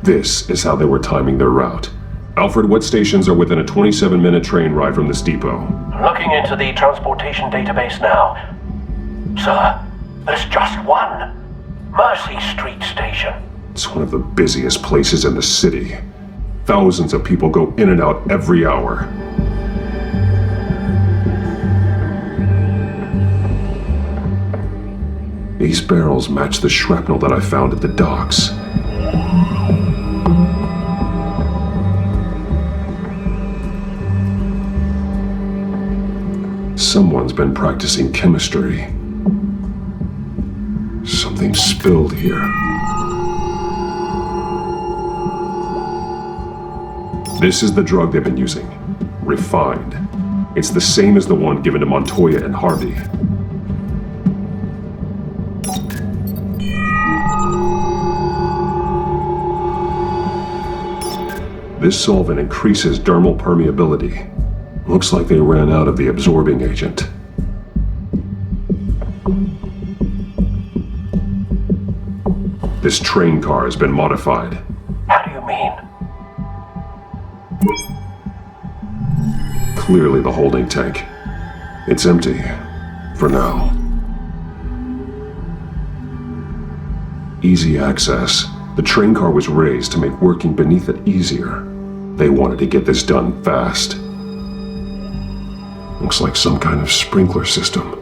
This is how they were timing their route. Alfred, what stations are within a 27-minute train ride from this depot? Looking into the transportation database now. Sir, there's just one. Mercy Street Station. It's one of the busiest places in the city. Thousands of people go in and out every hour. These barrels match the shrapnel that I found at the docks. Someone's been practicing chemistry. Something spilled here. This is the drug they've been using. Refined. It's the same as the one given to Montoya and Harvey. This solvent increases dermal permeability. Looks like they ran out of the absorbing agent. This train car has been modified. How do you mean? Clearly the holding tank. It's empty. For now. Easy access. The train car was raised to make working beneath it easier. They wanted to get this done fast. Looks like some kind of sprinkler system.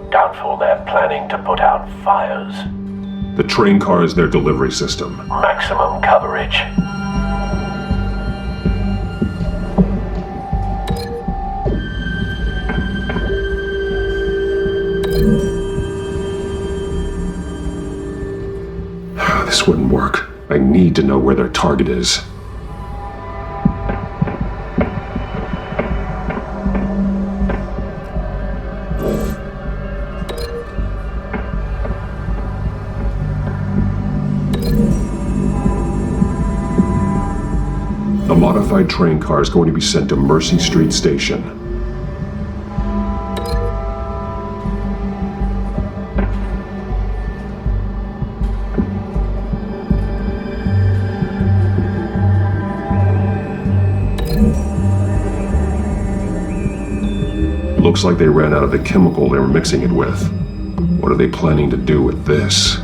Doubtful they're planning to put out fires. The train car is their delivery system. Maximum coverage. This wouldn't work. I need to know where their target is. A modified train car is going to be sent to Mercy Street Station. Looks like they ran out of the chemical they were mixing it with. What are they planning to do with this?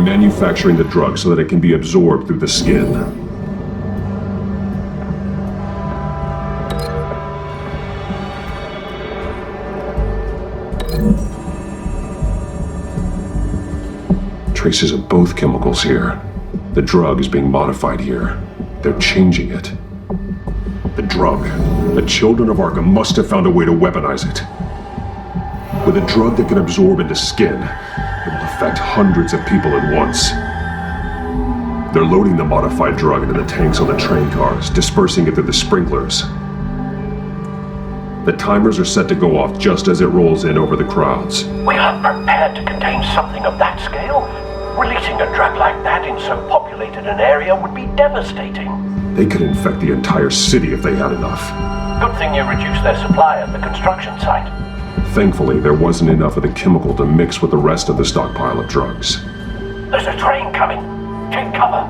manufacturing the drug so that it can be absorbed through the skin. Traces of both chemicals here. The drug is being modified here. They're changing it. The drug. The children of Arkham must have found a way to weaponize it. With a drug that can absorb into skin, it will affect hundreds of people at once. They're loading the modified drug into the tanks on the train cars, dispersing it through the sprinklers. The timers are set to go off just as it rolls in over the crowds. We aren't prepared to contain something of that scale. Releasing a drug like that in so populated an area would be devastating. They could infect the entire city if they had enough. Good thing you reduced their supply at the construction site. Thankfully, there wasn't enough of the chemical to mix with the rest of the stockpile of drugs. There's a train coming. Take cover.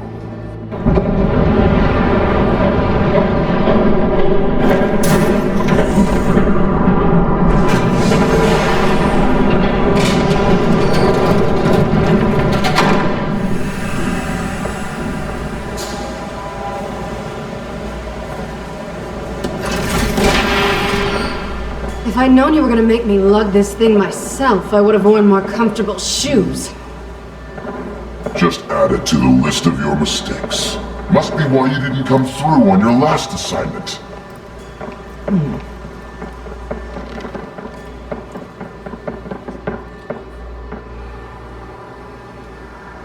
If I'd known you were gonna make me lug this thing myself, I would have worn more comfortable shoes. Just add it to the list of your mistakes. Must be why you didn't come through on your last assignment.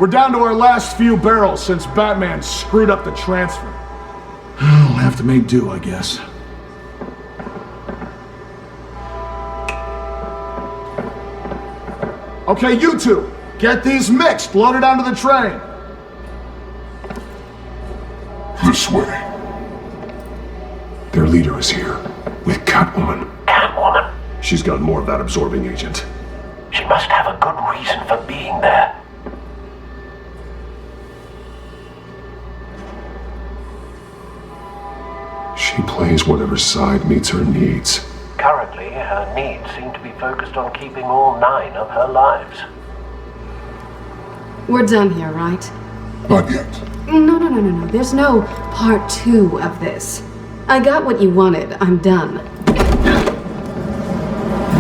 We're down to our last few barrels since Batman screwed up the transfer. We'll have to make do, I guess. Okay, you two, get these mixed, loaded onto the train. This way. Their leader is here, with Catwoman. Catwoman? She's got more of that absorbing agent. She must have a good reason for being there. She plays whatever side meets her needs. Currently, her needs seem to be focused on keeping all 9 of her lives. We're done here, right? Not yet. No. There's no part 2 of this. I got what you wanted. I'm done. You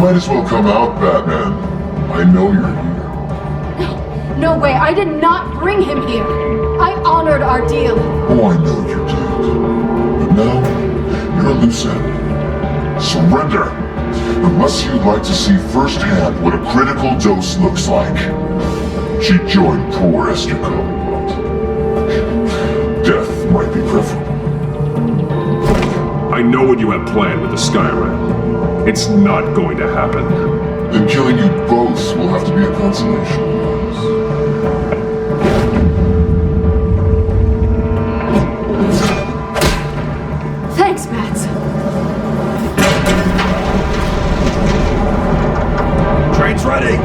might as well come out, Batman. I know you're here. No way. I did not bring him here. I honored our deal. Oh, I know you did. But now, you're a loose end. Surrender! Unless you'd like to see firsthand what a critical dose looks like. She joined poor Esther Commonwealth. Death might be preferable. I know what you have planned with the Skyrim. It's not going to happen. Then killing you both will have to be a consolation. Thanks, Bats. Train's ready!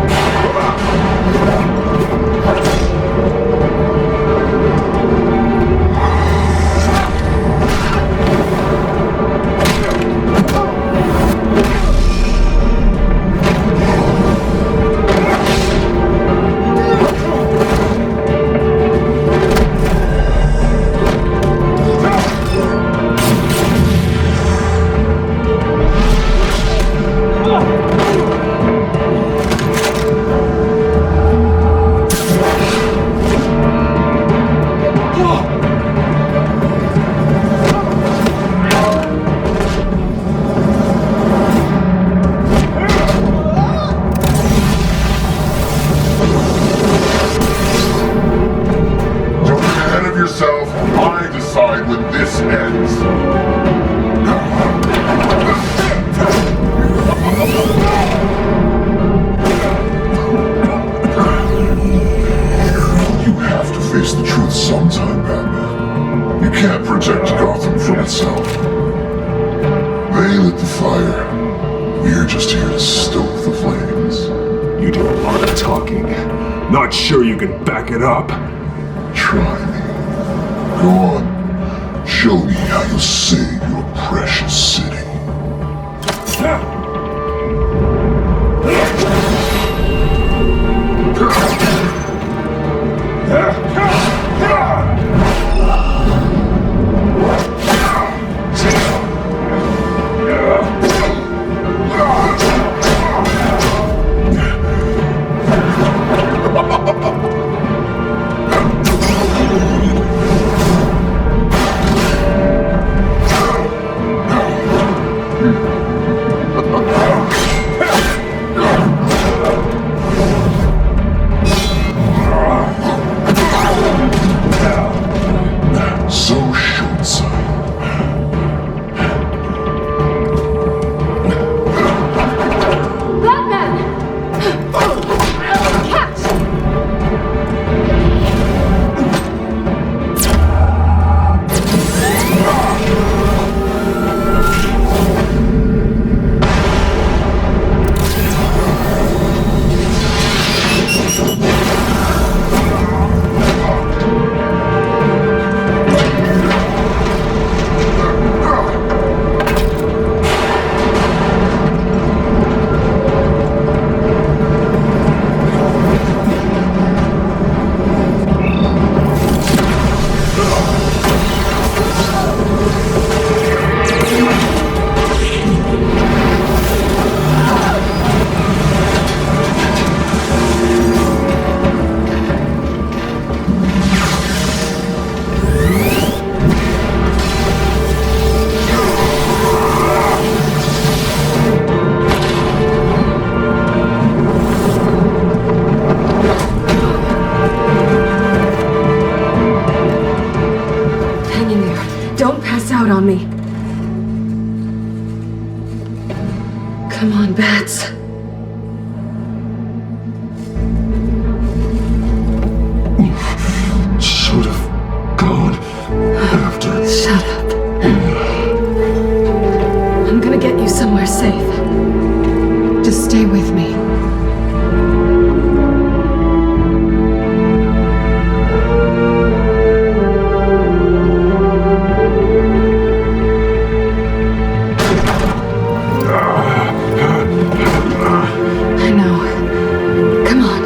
Sure you can back it up. Try me. Go on. Show me how you'll save your precious city. Don't pass out on me. Come on, Bats. Should have gone after. Shut up. I'm gonna get you somewhere safe. Just stay with me. I know. Come on.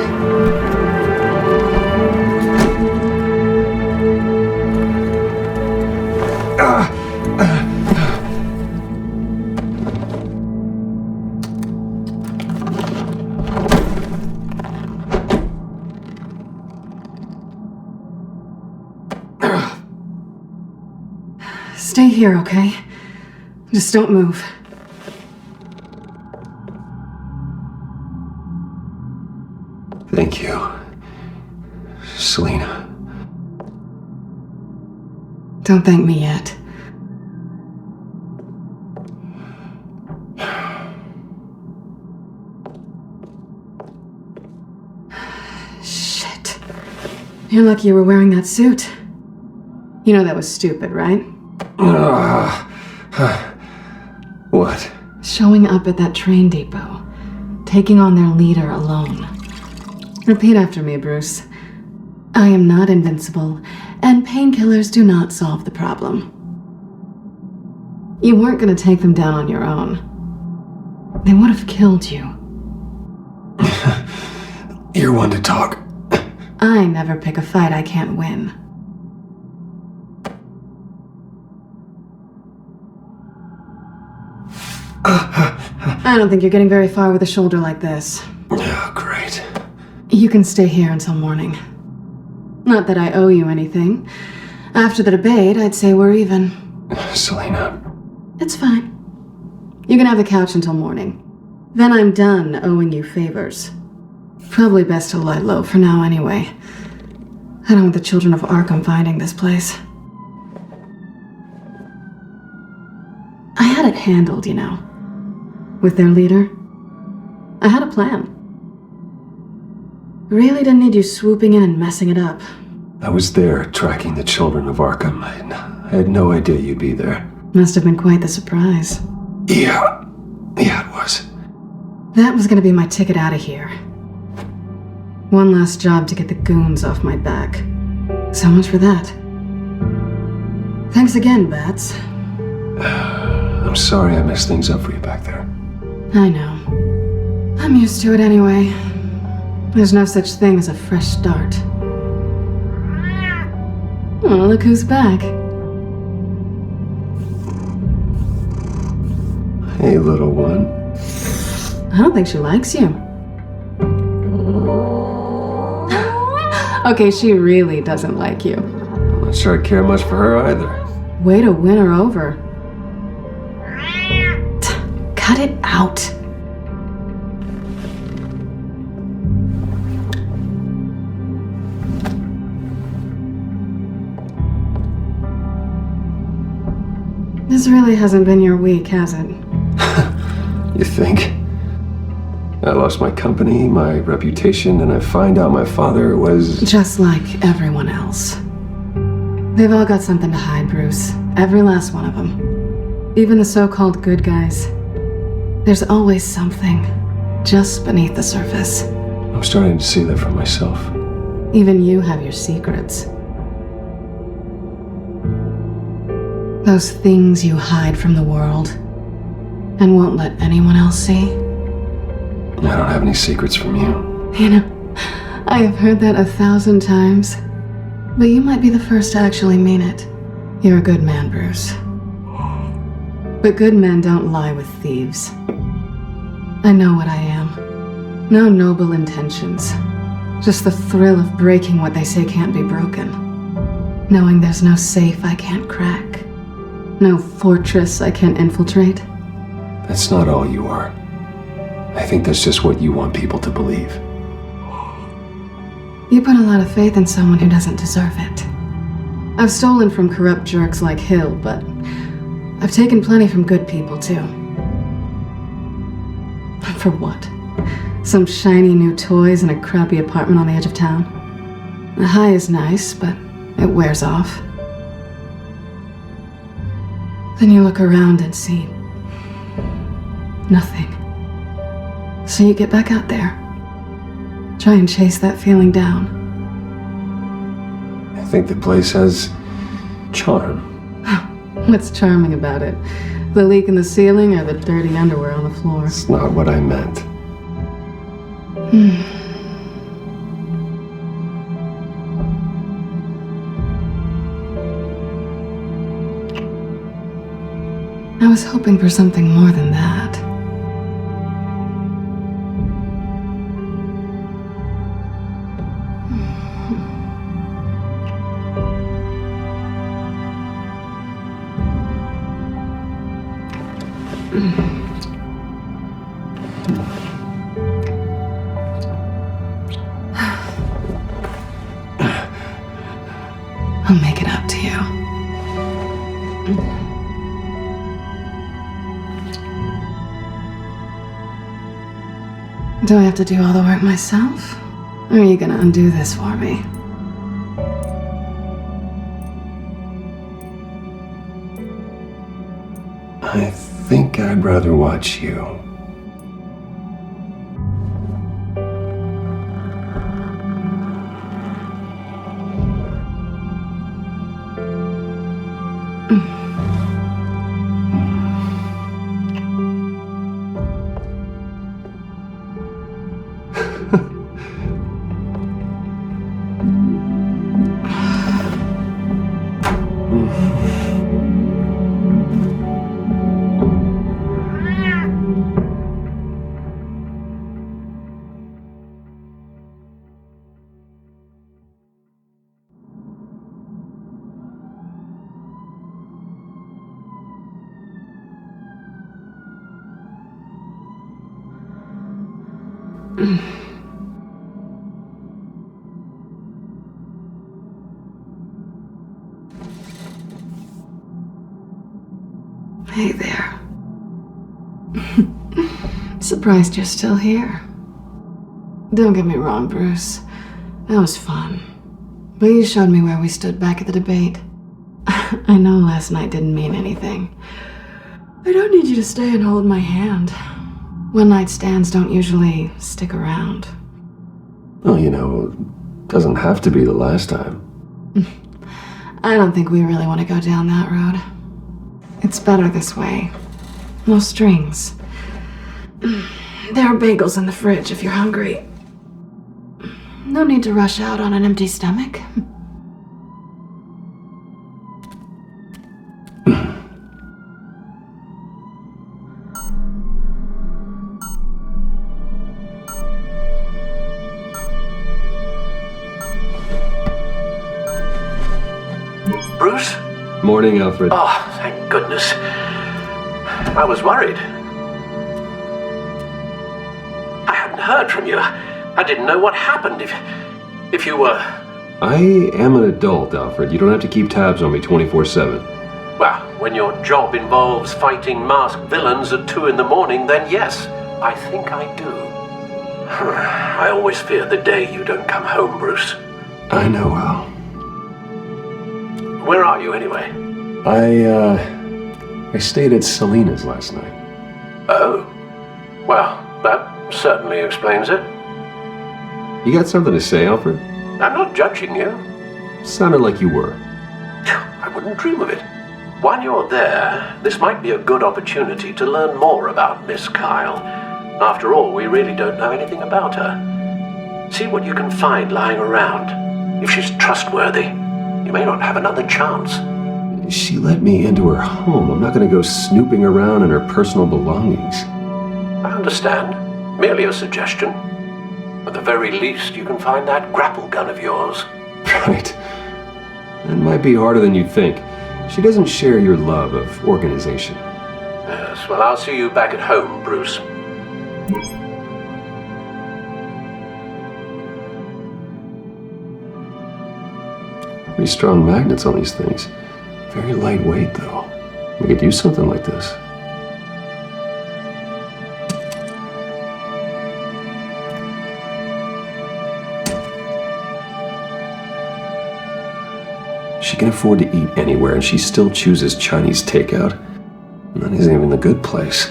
Stay here, okay? Just don't move. Thank you, Selena. Don't thank me yet. Shit. You're lucky you were wearing that suit. You know that was stupid, right? What? Showing up at that train depot. Taking on their leader alone. Repeat after me, Bruce. I am not invincible, and painkillers do not solve the problem. You weren't going to take them down on your own. They would have killed you. You're one to talk. I never pick a fight I can't win. I don't think you're getting very far with a shoulder like this. Oh, great. You can stay here until morning. Not that I owe you anything. After the debate, I'd say we're even. Selena. It's fine. You can have the couch until morning. Then I'm done owing you favors. Probably best to lie low for now anyway. I don't want the children of Arkham finding this place. I had it handled, you know. With their leader. I had a plan. Really didn't need you swooping in and messing it up. I was there tracking the children of Arkham. I had no idea you'd be there. Must have been quite the surprise. Yeah, it was. That was gonna be my ticket out of here. One last job to get the goons off my back. So much for that. Thanks again, Bats. I'm sorry I messed things up for you back there. I know. I'm used to it anyway. There's no such thing as a fresh start. Oh, look who's back. Hey, little one. I don't think she likes you. Okay, she really doesn't like you. I'm not sure I care much for her either. Way to win her over. Cut it out. This really hasn't been your week, has it? You think? I lost my company, my reputation, and I find out my father was... Just like everyone else. They've all got something to hide, Bruce. Every last one of them. Even the so-called good guys. There's always something just beneath the surface. I'm starting to see that for myself. Even you have your secrets. Those things you hide from the world and won't let anyone else see. I don't have any secrets from you. You know, I have heard that 1,000 times, but you might be the first to actually mean it. You're a good man, Bruce. But good men don't lie with thieves. I know what I am. No noble intentions. Just the thrill of breaking what they say can't be broken. Knowing there's no safe I can't crack. No fortress I can't infiltrate. That's not all you are. I think that's just what you want people to believe. You put a lot of faith in someone who doesn't deserve it. I've stolen from corrupt jerks like Hill, but I've taken plenty from good people, too. For what? Some shiny new toys and a crappy apartment on the edge of town? The high is nice, but it wears off. Then you look around and see nothing. So you get back out there. Try and chase that feeling down. I think the place has charm. What's charming about it? The leak in the ceiling or the dirty underwear on the floor? It's not what I meant. I was hoping for something more than that. I'll make it up to you. Do I have to do all the work myself? Or are you gonna undo this for me? I think I'd rather watch you. Hey there. Surprised you're still here. Don't get me wrong, Bruce. That was fun. But you showed me where we stood back at the debate. I know last night didn't mean anything. I don't need you to stay and hold my hand. One-night stands don't usually stick around. Well, you know, doesn't have to be the last time. I don't think we really want to go down that road. It's better this way. No strings. There are bagels in the fridge if you're hungry. No need to rush out on an empty stomach. Bruce? Morning, Alfred. Oh, thank goodness. I was worried. I hadn't heard from you. I didn't know what happened if you were... I am an adult, Alfred. You don't have to keep tabs on me 24/7. Well, when your job involves fighting masked villains at 2 in the morning, then yes, I think I do. I always fear the day you don't come home, Bruce. I know, Al. Where are you, anyway? I stayed at Selena's last night. Oh? Well, that certainly explains it. You got something to say, Alfred? I'm not judging you. Sounded like you were. I wouldn't dream of it. While you're there, this might be a good opportunity to learn more about Miss Kyle. After all, we really don't know anything about her. See what you can find lying around. If she's trustworthy, you may not have another chance. She let me into her home. I'm not going to go snooping around in her personal belongings. I understand. Merely a suggestion. At the very least, you can find that grapple gun of yours. Right. That might be harder than you'd think. She doesn't share your love of organization. Yes, well, I'll see you back at home, Bruce. Pretty strong magnets on these things. Very lightweight, though. We could use something like this. She can afford to eat anywhere, and she still chooses Chinese takeout. And that isn't even the good place.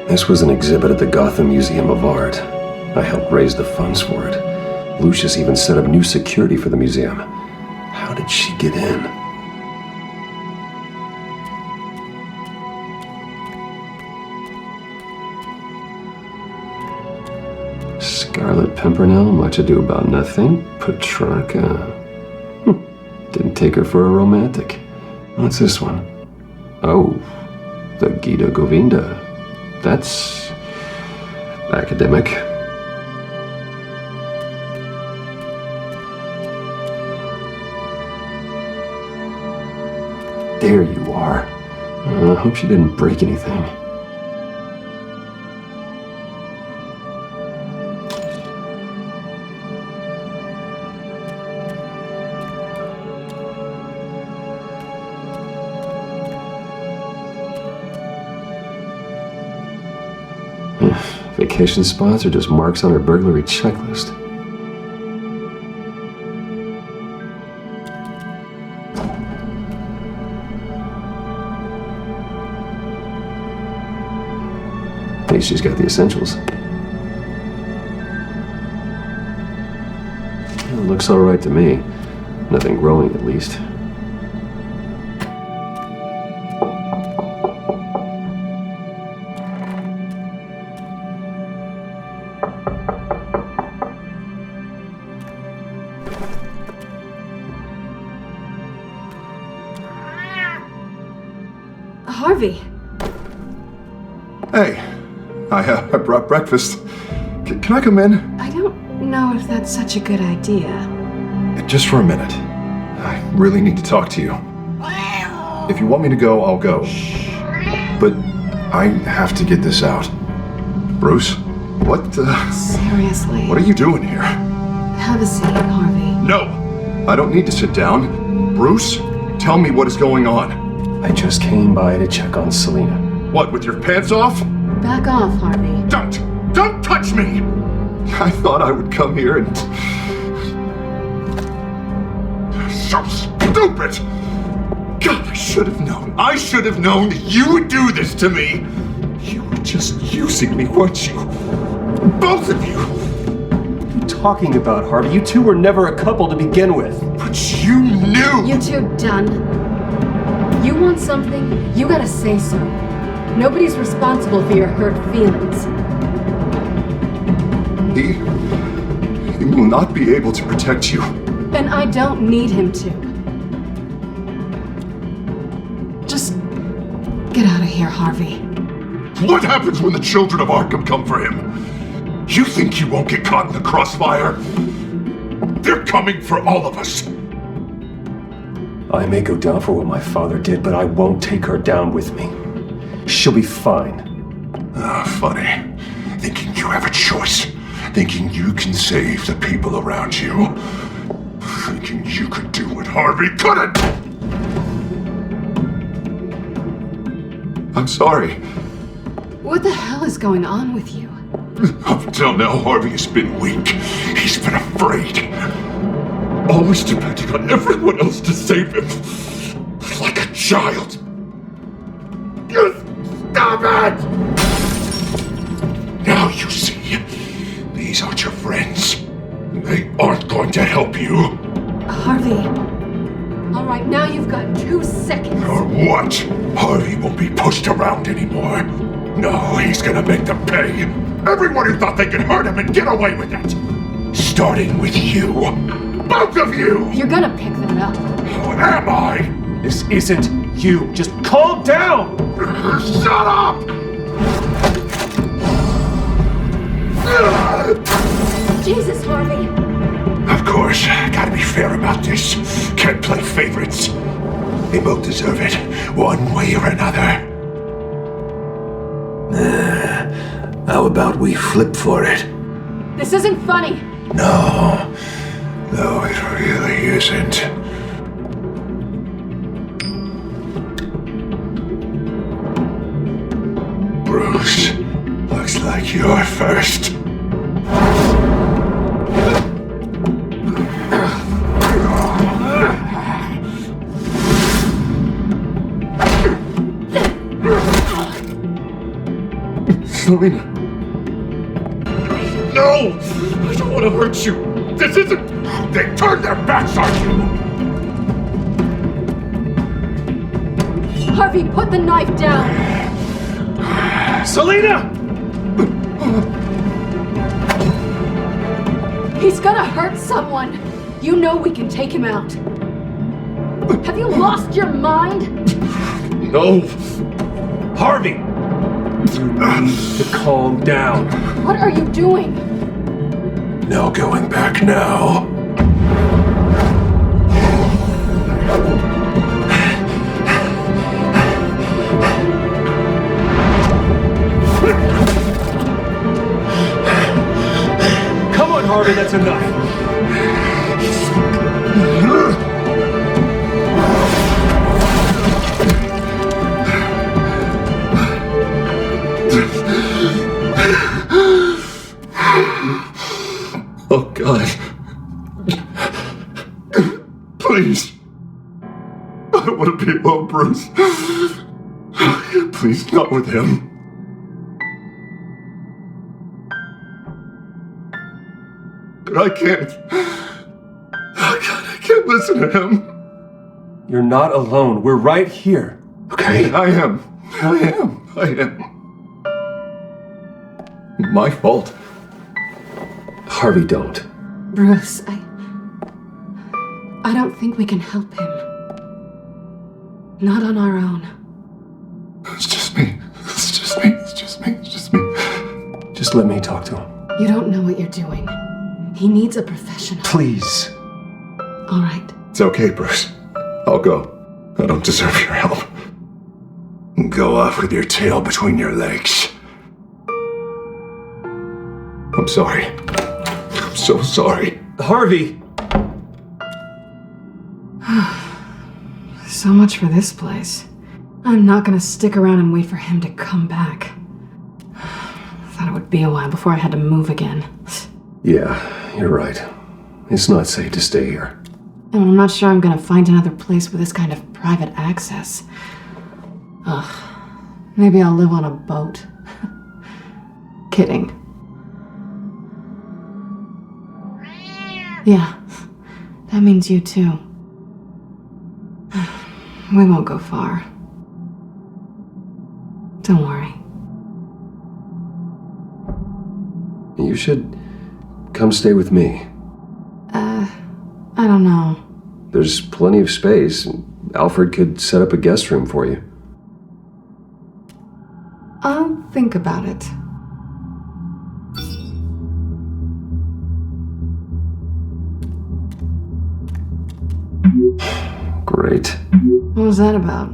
This was an exhibit at the Gotham Museum of Art. I helped raise the funds for it. Lucius even set up new security for the museum. How did she get in? Scarlet Pimpernel, much ado about nothing. Petrarca. Didn't take her for a romantic. What's this one? Oh, the Gita Govinda. That's academic. There you are. I hope she didn't break anything. Vacation spots are just marks on her burglary checklist. At least she's got the essentials. It looks all right to me. Nothing growing, at least. Harvey. Hey, I brought breakfast. Can I come in? I don't know if that's such a good idea. Just for a minute. I really need to talk to you. If you want me to go, I'll go. But I have to get this out. Bruce, what Seriously. What are you doing here? Have a seat, Harvey. No! I don't need to sit down. Bruce, tell me what is going on. I just came by to check on Selena. What, with your pants off? Back off, Harvey. Don't touch me! I thought I would come here and... So stupid! God, I should have known. I should have known that you would do this to me. You were just using me, weren't you? Both of you! What are you talking about, Harvey? You two were never a couple to begin with. But you knew! You two done? You want something, you gotta say so. Nobody's responsible for your hurt feelings. He will not be able to protect you. And I don't need him to. Just get out of here, Harvey. What happens when the children of Arkham come for him? You think you won't get caught in the crossfire? They're coming for all of us. I may go down for what my father did, but I won't take her down with me. She'll be fine. Funny. Thinking you have a choice. Thinking you can save the people around you. Thinking you could do what Harvey couldn't! I'm sorry. What the hell is going on with you? Up until now, Harvey has been weak. He's been afraid. Always depending on everyone else to save him. Like a child. Just stop it! Now you see, these aren't your friends. They aren't going to help you. Harvey. All right, now you've got 2 seconds. Or what? Harvey won't be pushed around anymore. No, he's gonna make them pay. Everyone who thought they could hurt him and get away with it. Starting with you. Both of you! You're gonna pick that up. Who am I? This isn't you. Just calm down! Shut up! Jesus, Harvey. Of course, gotta be fair about this. Can't play favorites. They both deserve it, one way or another. How about we flip for it? This isn't funny. No, it really isn't. Bruce, looks like you're first. Selena. No! I don't want to hurt you. This isn't... They turned their backs on you! Harvey, put the knife down! Selena! He's gonna hurt someone. You know we can take him out. Have you lost your mind? No! Harvey! You need to calm down. What are you doing? No going back now. Come on, Harvey, that's enough. Oh, God. Please. I don't want to be alone, Bruce. Please, not with him. But I can't. Oh, God, I can't listen to him. You're not alone. We're right here. Okay, I am. My fault. Harvey, don't. Bruce, I don't think we can help him. Not on our own. It's just me. Just let me talk to him. You don't know what you're doing. He needs a professional. Please. All right. It's okay, Bruce. I'll go. I don't deserve your help. Go off with your tail between your legs. I'm sorry. I'm so sorry. Harvey! So much for this place. I'm not gonna stick around and wait for him to come back. Thought it would be a while before I had to move again. Yeah, you're right. It's not safe to stay here. And I'm not sure I'm gonna find another place with this kind of private access. Ugh. Maybe I'll live on a boat. Kidding. Yeah, that means you too. We won't go far. Don't worry. You should come stay with me. I don't know. There's plenty of space. Alfred could set up a guest room for you. I'll think about it. Great. What was that about?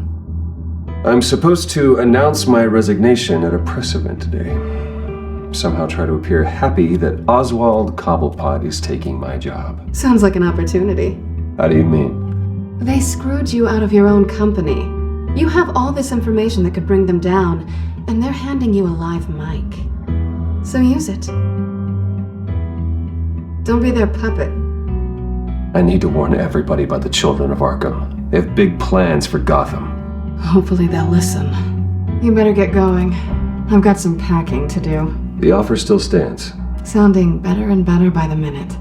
I'm supposed to announce my resignation at a press event today. Somehow try to appear happy that Oswald Cobblepot is taking my job. Sounds like an opportunity. How do you mean? They screwed you out of your own company. You have all this information that could bring them down, and they're handing you a live mic. So use it. Don't be their puppet. I need to warn everybody about the children of Arkham. They have big plans for Gotham. Hopefully they'll listen. You better get going. I've got some packing to do. The offer still stands. Sounding better and better by the minute.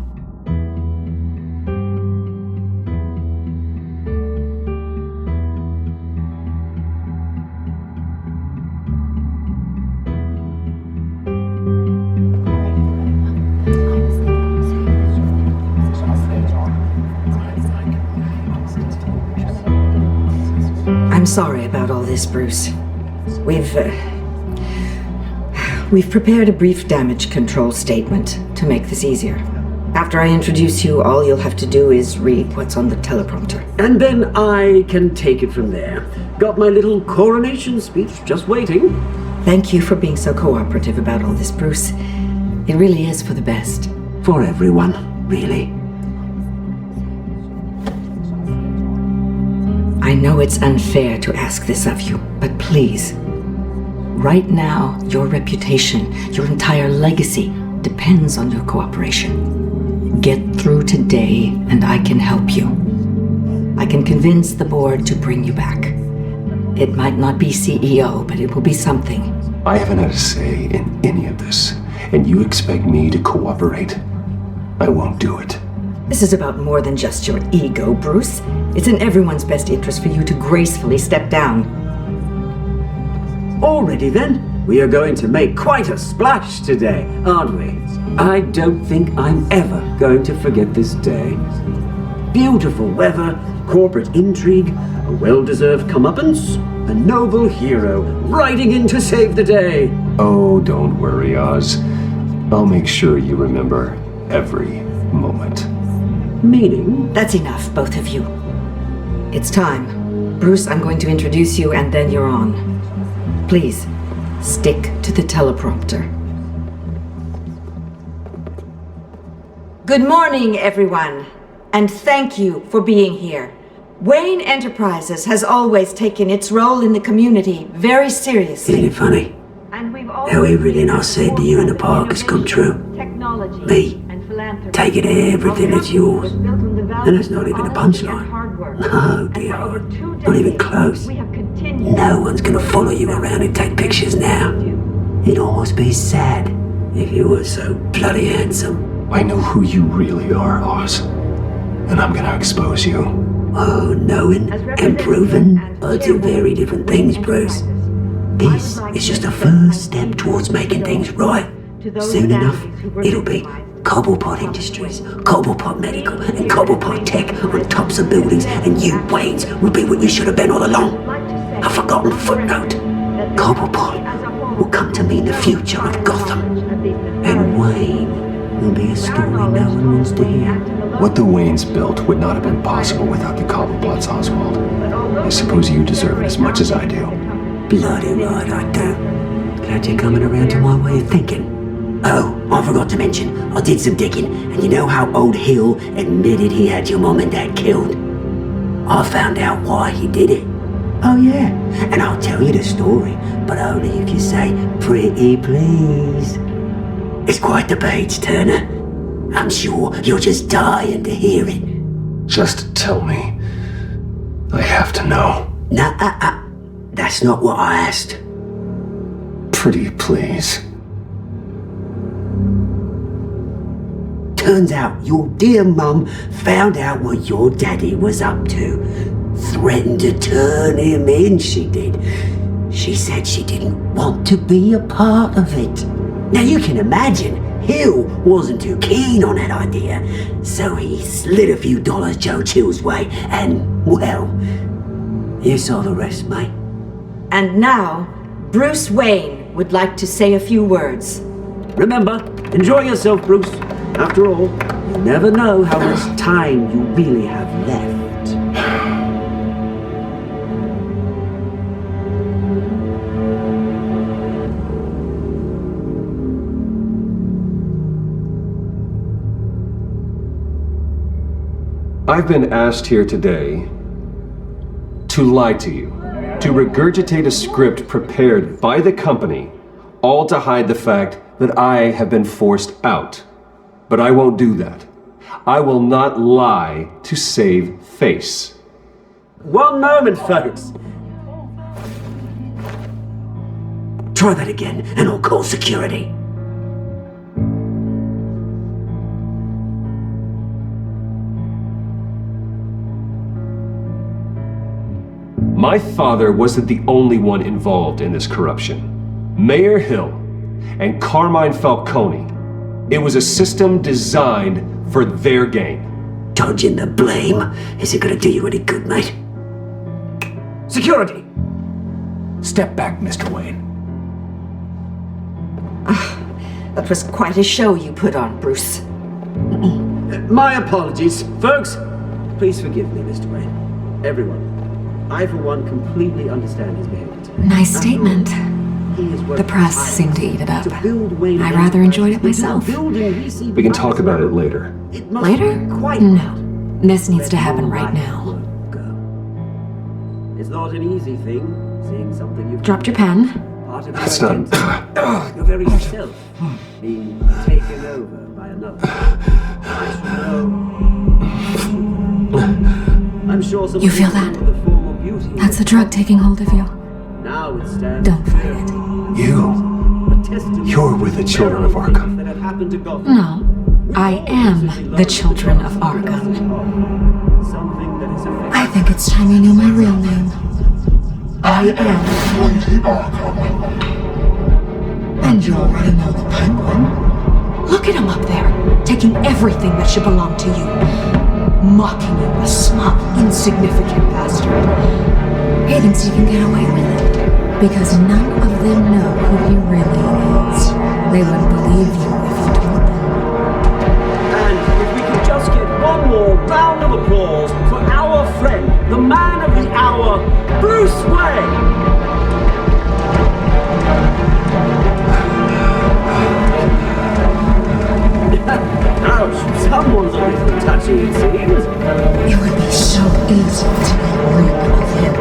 I'm sorry about all this, Bruce. We've prepared a brief damage control statement to make this easier. After I introduce you, all you'll have to do is read what's on the teleprompter. And then I can take it from there. Got my little coronation speech just waiting. Thank you for being so cooperative about all this, Bruce. It really is for the best. For everyone, really. I know it's unfair to ask this of you, but please. Right now, your reputation, your entire legacy, depends on your cooperation. Get through today, and I can help you. I can convince the board to bring you back. It might not be CEO, but it will be something. I haven't had a say in any of this, and you expect me to cooperate? I won't do it. This is about more than just your ego, Bruce. It's in everyone's best interest for you to gracefully step down. Already then, we are going to make quite a splash today, aren't we? I don't think I'm ever going to forget this day. Beautiful weather, corporate intrigue, a well-deserved comeuppance, a noble hero riding in to save the day. Oh, don't worry, Oz. I'll make sure you remember every moment. Meaning? That's enough, both of you. It's time. Bruce, I'm going to introduce you and then you're on. Please, stick to the teleprompter. Good morning, everyone, and thank you for being here. Wayne Enterprises has always taken its role in the community very seriously. Isn't it funny? How everything I said to you in the park has come true. Me, taking everything that's yours. And that's not even a punchline. No, dear heart, not even close. No one's gonna follow you around and take pictures now. It'd almost be sad if you were so bloody handsome. I know who you really are, Oz. And I'm gonna expose you. Oh, knowing and proving are two very different things, Bruce. This is just a first step towards making things right. Soon enough, it'll be Cobblepot Industries, Cobblepot Medical, and Cobblepot Tech on tops of buildings, and you, Waynes, will be what you should have been all along. A forgotten footnote. Cobblepot will come to mean the future of Gotham. And Wayne will be a story no one wants to hear. What the Waynes built would not have been possible without the Cobbleplots, Oswald. I suppose you deserve it as much as I do. Bloody right I do. Glad you're coming around to my way of thinking. Oh, I forgot to mention, I did some digging, and you know how old Hill admitted he had your mom and dad killed? I found out why he did it. Oh yeah, and I'll tell you the story, but only if you say, pretty please. It's quite the page turner. I'm sure you're just dying to hear it. Just tell me. I have to know. Nah, that's not what I asked. Pretty please. Turns out your dear mum found out what your daddy was up to. Threatened to turn him in, she did. She said she didn't want to be a part of it. Now you can imagine, Hill wasn't too keen on that idea, so he slid a few dollars Joe Chill's way, and, well, you saw the rest, mate. And now, Bruce Wayne would like to say a few words. Remember, enjoy yourself, Bruce. After all, you never know how much time you really have left. I've been asked here today to lie to you, to regurgitate a script prepared by the company, all to hide the fact that I have been forced out. But I won't do that. I will not lie to save face. One moment, folks. Try that again, and I'll call security. My father wasn't the only one involved in this corruption. Mayor Hill and Carmine Falcone. It was a system designed for their gain. Dodging the blame isn't gonna do you any good, mate. Security! Step back, Mr. Wayne. That was quite a show you put on, Bruce. My apologies, folks. Please forgive me, Mr. Wayne. Everyone. I, for one, completely understand his behavior today. Nice statement. The press seemed to eat it up. I rather enjoyed it myself. We can talk about it later. Later? No. This needs to happen right now. It's not an easy thing, seeing something you've Dropped your pen. That's not... your very self being taken over by another. I should know. I'm sure You feel that? That's the drug taking hold of you. Now it stands. Don't fight it. You're with the children of Arkham. No, I am the children of Arkham. I think it's time you knew my real name. I am Lady Arkham. And you already know the Penguin. Look at him up there, taking everything that should belong to you. Mocking you, a smug, insignificant bastard. He thinks he can get away with it. Because none of them know who he really is. They wouldn't believe you if you told them. And if we could just get one more round of applause for our friend, the man of the hour, Bruce Wayne! Ouch, someone's a little touchy, it seems. It would be so easy to get rid of him.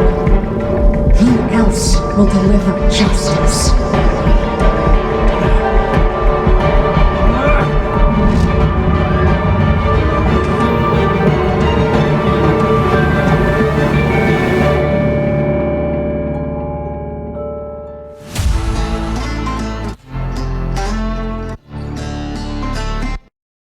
Who else will deliver justice?